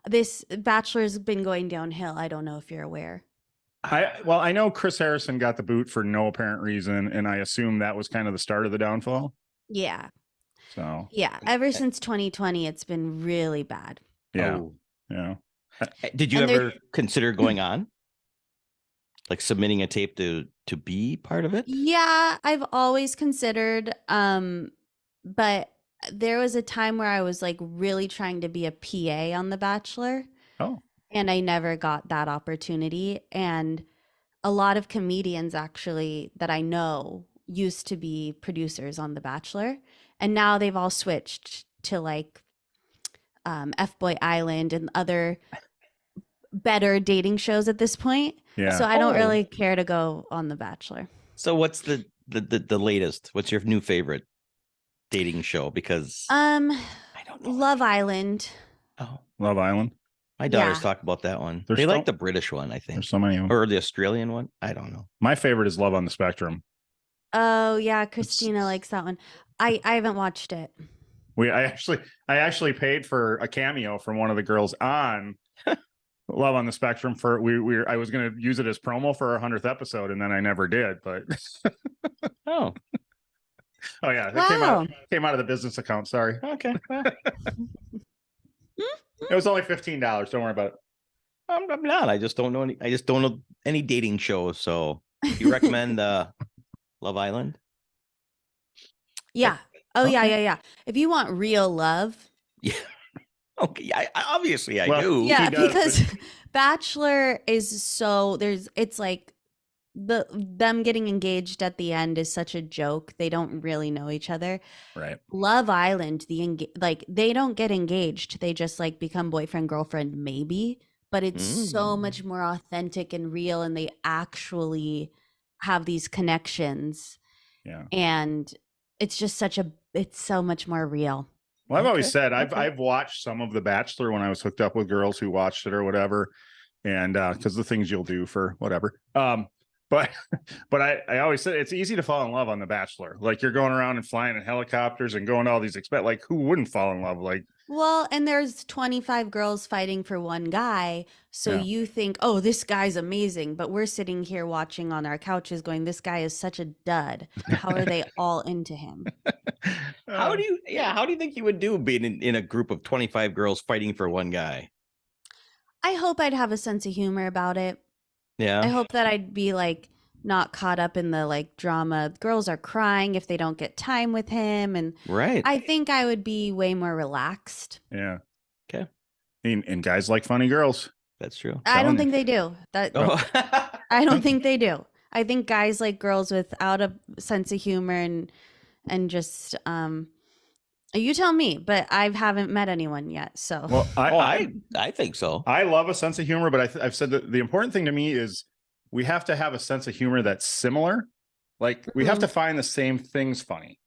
Speaker 1: this Bachelor's been going downhill. I don't know if you're aware.
Speaker 2: I know Chris Harrison got the boot for no apparent reason, and I assume that was kind of the start of the downfall.
Speaker 1: Yeah.
Speaker 2: So
Speaker 1: yeah, ever since 2020, it's been really bad.
Speaker 2: Yeah.
Speaker 3: Oh.
Speaker 2: Yeah.
Speaker 3: Did you ever consider going on? Like submitting a tape to be part of it?
Speaker 1: Yeah, I've always considered, but there was a time where I was like really trying to be a PA on The Bachelor.
Speaker 2: Oh.
Speaker 1: And I never got that opportunity. And a lot of comedians actually that I know used to be producers on The Bachelor. And now they've all switched to like F-Boy Island and other better dating shows at this point.
Speaker 2: Yeah.
Speaker 1: So I don't really care to go on The Bachelor.
Speaker 3: So what's the latest? What's your new favorite dating show? Because I don't know.
Speaker 1: Love Island.
Speaker 3: Oh,
Speaker 2: Love Island.
Speaker 3: my daughters talk about that one. They like the British one, I think.
Speaker 2: There's so many of them.
Speaker 3: Or the Australian one. I don't know.
Speaker 2: My favorite is Love on the Spectrum.
Speaker 1: Oh yeah, Christina likes that one. I haven't watched it.
Speaker 2: I actually paid for a cameo from one of the girls on Love on the Spectrum for I was going to use it as promo for our 100th episode, and then I never did. But
Speaker 3: oh
Speaker 2: yeah, it came out of the business account. Sorry.
Speaker 3: Okay.
Speaker 2: It was only $15. Don't worry about it.
Speaker 3: I'm not. I just don't know any dating shows. So you recommend Love Island?
Speaker 1: Yeah. Oh yeah. If you want real love.
Speaker 3: Yeah. Okay. Obviously I do.
Speaker 1: Yeah, because Bachelor is so it's like them getting engaged at the end is such a joke. They don't really know each other.
Speaker 2: Right.
Speaker 1: Love Island, they don't get engaged. They just like become boyfriend, girlfriend, maybe. But it's so much more authentic and real, and they actually have these connections.
Speaker 2: Yeah.
Speaker 1: And it's just it's so much more real.
Speaker 2: Well, I've always said I've watched some of The Bachelor when I was hooked up with girls who watched it or whatever, and because the things you'll do for whatever. But I always said it's easy to fall in love on The Bachelor. Like you're going around and flying in helicopters and going to all these like who wouldn't fall in love? Like,
Speaker 1: well, and there's 25 girls fighting for one guy. So you think, oh, this guy's amazing. But we're sitting here watching on our couches going, this guy is such a dud. How are they all into him?
Speaker 3: How do you think you would do being in a group of 25 girls fighting for one guy?
Speaker 1: I hope I'd have a sense of humor about it.
Speaker 3: Yeah.
Speaker 1: I hope that I'd be like not caught up in the like drama. Girls are crying if they don't get time with him. And
Speaker 3: right.
Speaker 1: I think I would be way more relaxed.
Speaker 2: Yeah.
Speaker 3: Okay.
Speaker 2: And guys like funny girls.
Speaker 3: That's true.
Speaker 1: I don't think they do. I don't think they do. I think guys like girls without a sense of humor and just you tell me, but I haven't met anyone yet. So
Speaker 2: well,
Speaker 3: I think so.
Speaker 2: I love a sense of humor, but I've said that the important thing to me is we have to have a sense of humor that's similar. Like we have to find the same things funny,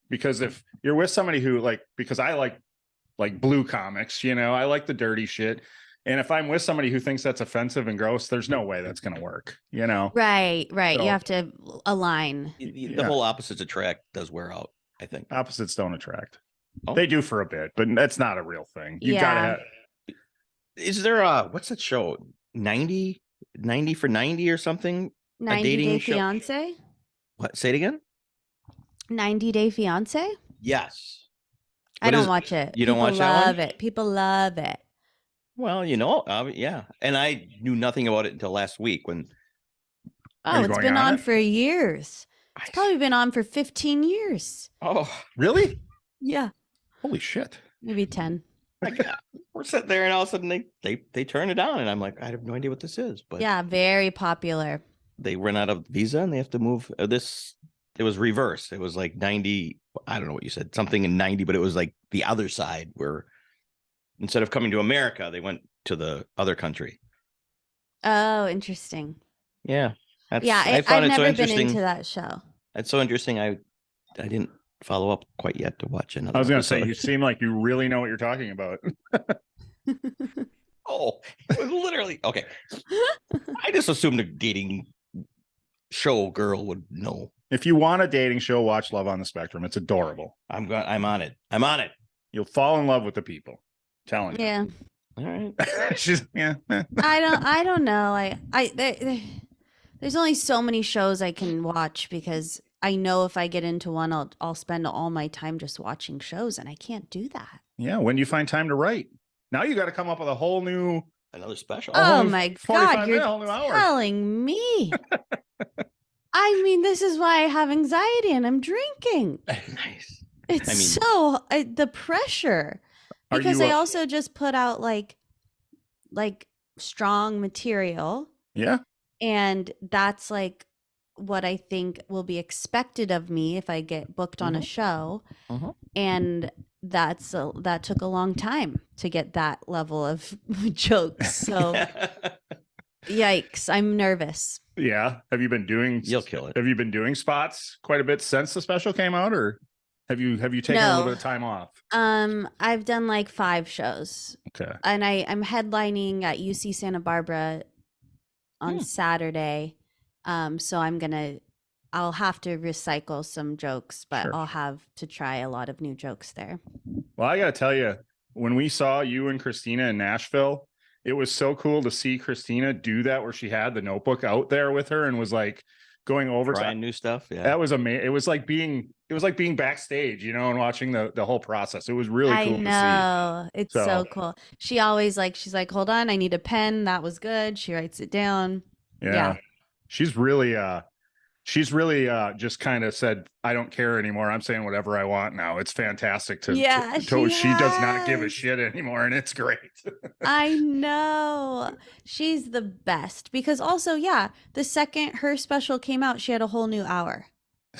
Speaker 2: because if you're with somebody who because I like blue comics, I like the dirty shit. And if I'm with somebody who thinks that's offensive and gross, there's no way that's going to work, Right.
Speaker 1: So, you have to align.
Speaker 3: The whole opposites attract does wear out, I think.
Speaker 2: Opposites don't attract. Oh. They do for a bit, but that's not a real thing. You gotta have.
Speaker 3: Is there what's that show? 90 for 90 or something?
Speaker 1: 90 Day Fiance?
Speaker 3: What? Say it again?
Speaker 1: 90 Day Fiance?
Speaker 3: Yes.
Speaker 1: I don't watch it.
Speaker 3: You don't watch that one?
Speaker 1: People love it.
Speaker 3: Well, yeah. And I knew nothing about it until last week when.
Speaker 1: Oh, it's been on for years. It's probably been on for 15 years.
Speaker 3: Oh,
Speaker 2: Really?
Speaker 1: Yeah.
Speaker 2: Holy shit.
Speaker 1: Maybe 10.
Speaker 3: we're sitting there, and all of a sudden they turn it on, and I'm like, I have no idea what this is. But
Speaker 1: Yeah, very popular.
Speaker 3: they run out of visa, and they have to move. This it was reverse. It was like 90. I don't know what you said, something in 90, but it was like the other side where instead of coming to America, they went to the other country.
Speaker 1: Oh, interesting.
Speaker 3: Yeah,
Speaker 1: Yeah,
Speaker 3: I found
Speaker 1: I've
Speaker 3: it so
Speaker 1: never been
Speaker 3: interesting.
Speaker 1: into that show.
Speaker 3: It's so interesting. I didn't follow up quite yet to watch another.
Speaker 2: I was going to say,
Speaker 3: episode.
Speaker 2: you seem like you really know what you're talking about.
Speaker 3: Oh, it was literally okay. I just assumed a dating show girl would know.
Speaker 2: If you want a dating show, watch Love on the Spectrum. It's adorable.
Speaker 3: I'm on it. I'm on it.
Speaker 2: You'll fall in love with the people. I'm telling you.
Speaker 1: Yeah.
Speaker 3: All right.
Speaker 2: She's yeah.
Speaker 1: I don't know. There's only so many shows I can watch because I know if I get into one, I'll spend all my time just watching shows, and I can't do that.
Speaker 2: Yeah. When do you find time to write? Now you got to come up with a whole new.
Speaker 3: Another special.
Speaker 1: Oh my
Speaker 2: 45
Speaker 1: God, you're
Speaker 2: minute, whole new hour.
Speaker 1: telling me. I mean, this is why I have anxiety and I'm drinking.
Speaker 3: Nice.
Speaker 1: It's the pressure.
Speaker 2: Are
Speaker 1: Because
Speaker 2: you
Speaker 1: I also just put out like strong material,
Speaker 2: Yeah.
Speaker 1: and that's like what I think will be expected of me if I get booked on a show. And that took a long time to get that level of jokes. So yikes, I'm nervous.
Speaker 2: Yeah. Have you been doing?
Speaker 3: You'll kill it.
Speaker 2: Have you been doing spots quite a bit since the special came out, or have you taken a little bit of time off?
Speaker 1: I've done like 5 shows.
Speaker 2: Okay.
Speaker 1: And I'm headlining at UC Santa Barbara on Saturday. So I'll have to recycle some jokes, but
Speaker 2: Sure.
Speaker 1: I'll have to try a lot of new jokes there.
Speaker 2: Well, I got to tell you, when we saw you and Christina in Nashville, it was so cool to see Christina do that, where she had the notebook out there with her and was like going over
Speaker 3: Trying new stuff. Yeah.
Speaker 2: That was amazing. It was like being backstage, and watching the whole process. It was really cool
Speaker 1: I know.
Speaker 2: to see.
Speaker 1: It's so cool. She always she's like, hold on, I need a pen. That was good. She writes it down.
Speaker 2: Yeah. She's really just kind of said, I don't care anymore. I'm saying whatever I want now. It's fantastic she does not give a shit anymore, and it's great.
Speaker 1: I know. She's the best because also, the second her special came out, she had a whole new hour.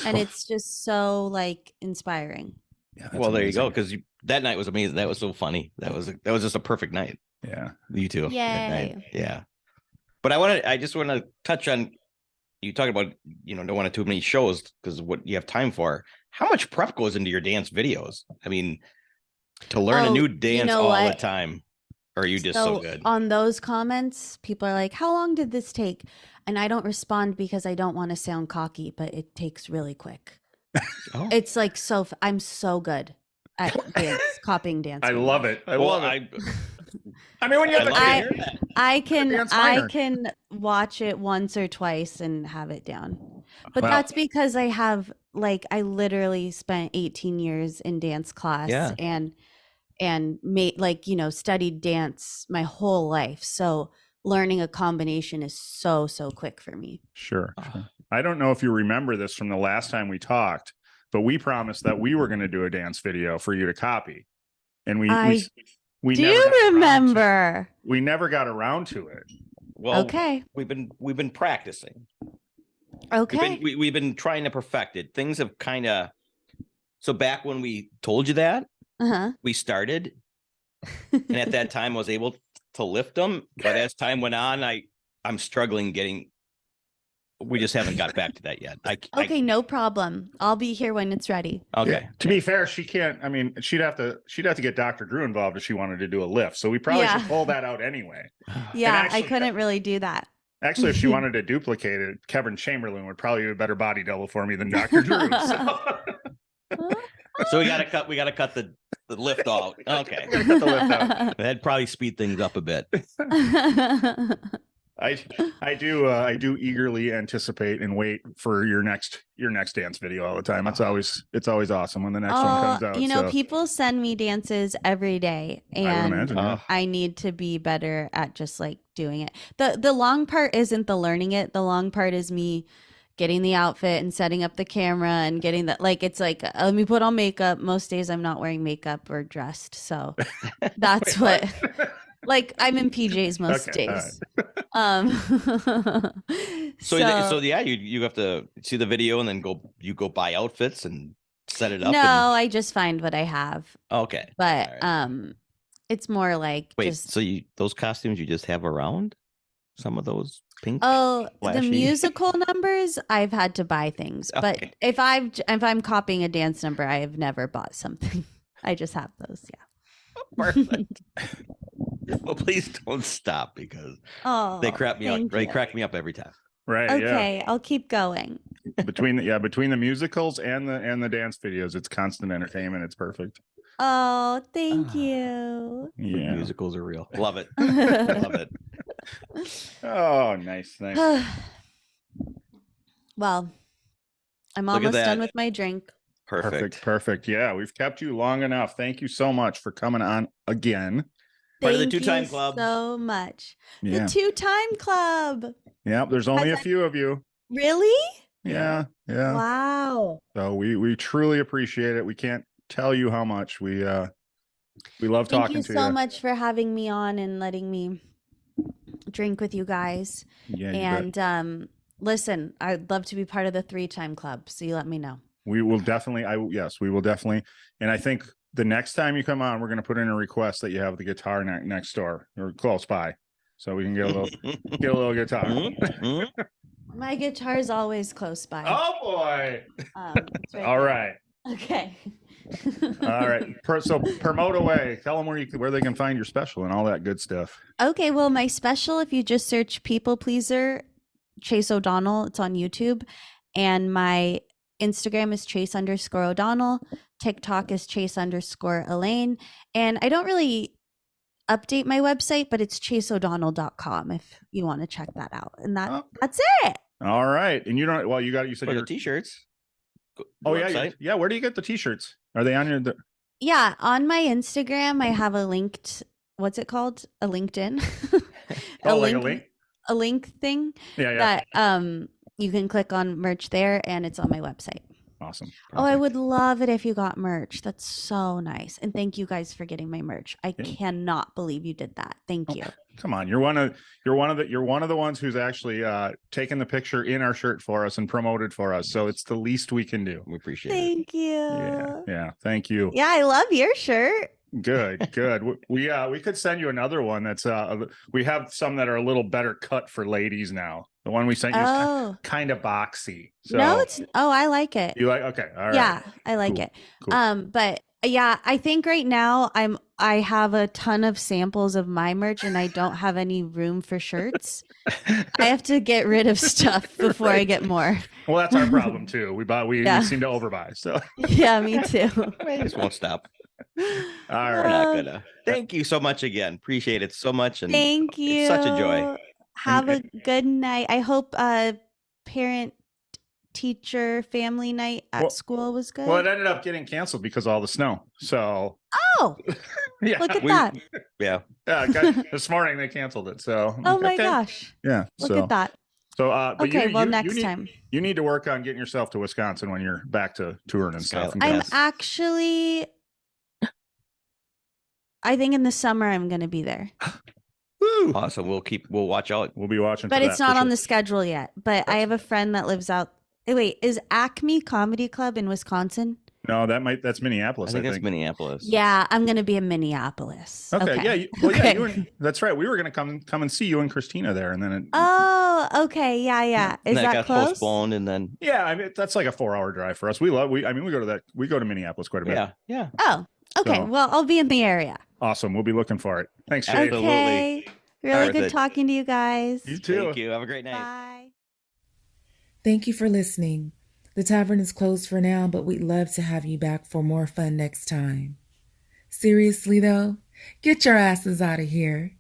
Speaker 1: And it's just so inspiring.
Speaker 2: Yeah,
Speaker 3: well, there you go. Because that night was amazing. That was so funny. That was just a perfect night.
Speaker 2: Yeah.
Speaker 3: You too.
Speaker 1: Yay.
Speaker 3: Yeah. But I just want to touch on, you talk about, don't want to too many shows because what you have time for. How much prep goes into your dance videos? I mean, to learn a new dance all the time. Or are you just so good?
Speaker 1: On those comments, people are like, how long did this take? And I don't respond because I don't want to sound cocky, but it takes really quick. It's I'm so good at copying dance.
Speaker 2: I love it. I love it. I mean, when you have
Speaker 1: I can watch it once or twice and have it down. But that's because I have I literally spent 18 years in dance class and made studied dance my whole life. So learning a combination is so quick for me.
Speaker 2: Sure. I don't know if you remember this from the last time we talked, but we promised that we were going to do a dance video for you to copy. And we
Speaker 1: do remember.
Speaker 2: We never got around to it.
Speaker 3: Well,
Speaker 1: okay.
Speaker 3: We've been practicing.
Speaker 1: Okay.
Speaker 3: We've been trying to perfect it. Things have kind of. So back when we told you that, we started, and at that time I was able to lift them. But as time went on, I'm struggling getting. We just haven't got back to that yet.
Speaker 1: Okay, no problem. I'll be here when it's ready.
Speaker 3: Okay.
Speaker 2: Yeah. To be fair, she can't. I mean, she'd have to get Dr. Drew involved if she wanted to do a lift. So we probably should pull that out anyway.
Speaker 1: Yeah, actually, I couldn't really do that.
Speaker 2: Actually, if she wanted to duplicate it, Kevin Chamberlain would probably be a better body double for me than Dr. Drew.
Speaker 3: So we gotta cut the lift off. Okay.
Speaker 2: We gotta cut the lift out.
Speaker 3: That'd probably speed things up a bit.
Speaker 2: I do eagerly anticipate and wait for your next dance video all the time. It's always awesome when the next one comes out.
Speaker 1: People send me dances every day, and I need to be better at just doing it. The long part isn't the learning it. The long part is me getting the outfit and setting up the camera and getting that. Like, it's like, let me put on makeup. Most days I'm not wearing makeup or dressed. So that's
Speaker 2: Wait,
Speaker 1: what, like, I'm in PJs most
Speaker 2: Okay, all
Speaker 1: days.
Speaker 3: So yeah, you have to see the video and then go buy outfits and set it up.
Speaker 1: No, I just find what I have.
Speaker 3: Okay.
Speaker 1: But
Speaker 3: All right.
Speaker 1: it's more like
Speaker 3: Wait,
Speaker 1: just
Speaker 3: so those costumes you just have around? Some of those pink
Speaker 1: the
Speaker 3: flashy?
Speaker 1: musical numbers, I've had to buy things. But
Speaker 3: Okay.
Speaker 1: if I'm copying a dance number, I have never bought something. I just have those, yeah.
Speaker 3: Perfect. Well, please don't stop because
Speaker 1: Oh,
Speaker 3: they crap me out.
Speaker 1: thank
Speaker 3: They
Speaker 1: you.
Speaker 3: crack me up every time.
Speaker 2: Right.
Speaker 1: Okay, I'll keep going.
Speaker 2: Yeah. Between the musicals and the dance videos, it's constant entertainment. It's perfect.
Speaker 1: Oh, thank you.
Speaker 2: Yeah.
Speaker 3: Musicals are real. Love it. Love it.
Speaker 2: Oh, nice.
Speaker 1: Well, I'm
Speaker 3: Look at
Speaker 1: almost done
Speaker 3: that.
Speaker 1: with my drink.
Speaker 3: Perfect.
Speaker 2: Yeah, we've kept you long enough. Thank you so much for coming on again.
Speaker 3: Part of the
Speaker 1: Thank
Speaker 3: two-time
Speaker 1: you
Speaker 3: club.
Speaker 1: so much.
Speaker 2: Yeah.
Speaker 1: The 2-time club.
Speaker 2: Yeah, there's only a
Speaker 1: Has that-
Speaker 2: few of you.
Speaker 1: Really?
Speaker 2: Yeah.
Speaker 1: Wow.
Speaker 2: So we truly appreciate it. We can't tell you how much we love
Speaker 1: Thank
Speaker 2: talking
Speaker 1: you
Speaker 2: to
Speaker 1: so
Speaker 2: you.
Speaker 1: much for having me on and letting me drink with you guys.
Speaker 2: Yeah, you bet.
Speaker 1: And listen, I'd love to be part of the 3-time club. So you let me know.
Speaker 2: We will definitely. Yes, we will definitely. And I think the next time you come on, we're going to put in a request that you have the guitar next door or close by, so we can get a little guitar.
Speaker 1: My guitar is always close by.
Speaker 2: Oh boy!
Speaker 1: It's right
Speaker 2: All
Speaker 1: there.
Speaker 2: right.
Speaker 1: Okay.
Speaker 2: All right. So promote away. Tell them where they can find your special and all that good stuff.
Speaker 1: Okay, well, my special, if you just search People Pleaser, Chase O'Donnell, it's on YouTube. And my Instagram is Chase_O'Donnell. TikTok is Chase_Elaine. And I don't really update my website, but it's chaseodonnell.com if you want to check that out. And that's it.
Speaker 2: All right. And you said
Speaker 3: For
Speaker 2: your
Speaker 3: the t-shirts.
Speaker 2: Oh yeah. Yeah. Where do you get the t-shirts? Are they on your
Speaker 1: Yeah, on my Instagram, I have a linked, what's it called? A LinkedIn.
Speaker 2: a link?
Speaker 1: A link thing.
Speaker 2: Yeah.
Speaker 1: That you can click on merch there, and it's on my website.
Speaker 2: Awesome. Perfect.
Speaker 1: Oh, I would love it if you got merch. That's so nice. And thank you guys for getting my merch. I cannot believe you did that. Thank you.
Speaker 2: Come on. You're one of the ones who's actually taken the picture in our shirt for us and promoted for us. So it's the least we can do.
Speaker 3: We appreciate it.
Speaker 1: Thank you.
Speaker 2: Yeah. Thank you.
Speaker 1: Yeah, I love your shirt.
Speaker 2: Good. We could send you another one that's we have some that are a little better cut for ladies now. The one we sent you is kind of boxy. So
Speaker 1: no, I like it.
Speaker 2: You like? Okay. All right.
Speaker 1: Yeah, I like it.
Speaker 2: Cool.
Speaker 1: But yeah, I think right now I have a ton of samples of my merch and I don't have any room for shirts. I have to get rid of stuff before I get more.
Speaker 2: Well, that's our problem too. We seem to overbuy. So
Speaker 1: yeah, me too.
Speaker 3: We just won't stop.
Speaker 2: All right.
Speaker 3: We're not gonna. Thank you so much again. Appreciate it so much. And
Speaker 1: thank you.
Speaker 3: It's such a joy.
Speaker 1: Have a good night. I hope parent teacher family night at school was good.
Speaker 2: Well, it ended up getting canceled because of all the snow. So
Speaker 1: yeah, look at that.
Speaker 3: Yeah.
Speaker 2: This morning they canceled it. So
Speaker 1: my gosh.
Speaker 2: Yeah.
Speaker 1: Look at that.
Speaker 2: So but
Speaker 1: next time.
Speaker 2: You need to work on getting yourself to Wisconsin when you're back to touring and stuff.
Speaker 1: I'm actually I think in the summer I'm gonna be there.
Speaker 2: Woo.
Speaker 3: Awesome. We'll watch out.
Speaker 2: We'll be watching.
Speaker 1: But it's not on the schedule yet. But I have a friend that lives out. Wait, is Acme Comedy Club in Wisconsin?
Speaker 2: No, that's Minneapolis.
Speaker 3: I think that's Minneapolis.
Speaker 1: Yeah, I'm gonna be in Minneapolis.
Speaker 2: Okay. Yeah. That's right. We were gonna come and see you and Christina there, and then.
Speaker 1: Okay. Yeah. Is that
Speaker 3: got
Speaker 1: close?
Speaker 3: postponed, and then.
Speaker 2: Yeah, I mean that's like a 4-hour drive for us. We go to Minneapolis quite a bit.
Speaker 3: Yeah.
Speaker 1: Oh, okay.
Speaker 2: So,
Speaker 1: well, I'll be in the area.
Speaker 2: Awesome. We'll be looking for it. Thanks, Jay.
Speaker 1: Okay. Really good talking to you guys.
Speaker 2: You too.
Speaker 3: Thank you. Have a great night.
Speaker 1: Bye.
Speaker 4: Thank you for listening. The tavern is closed for now, but we'd love to have you back for more fun next time. Seriously though, get your asses out of here.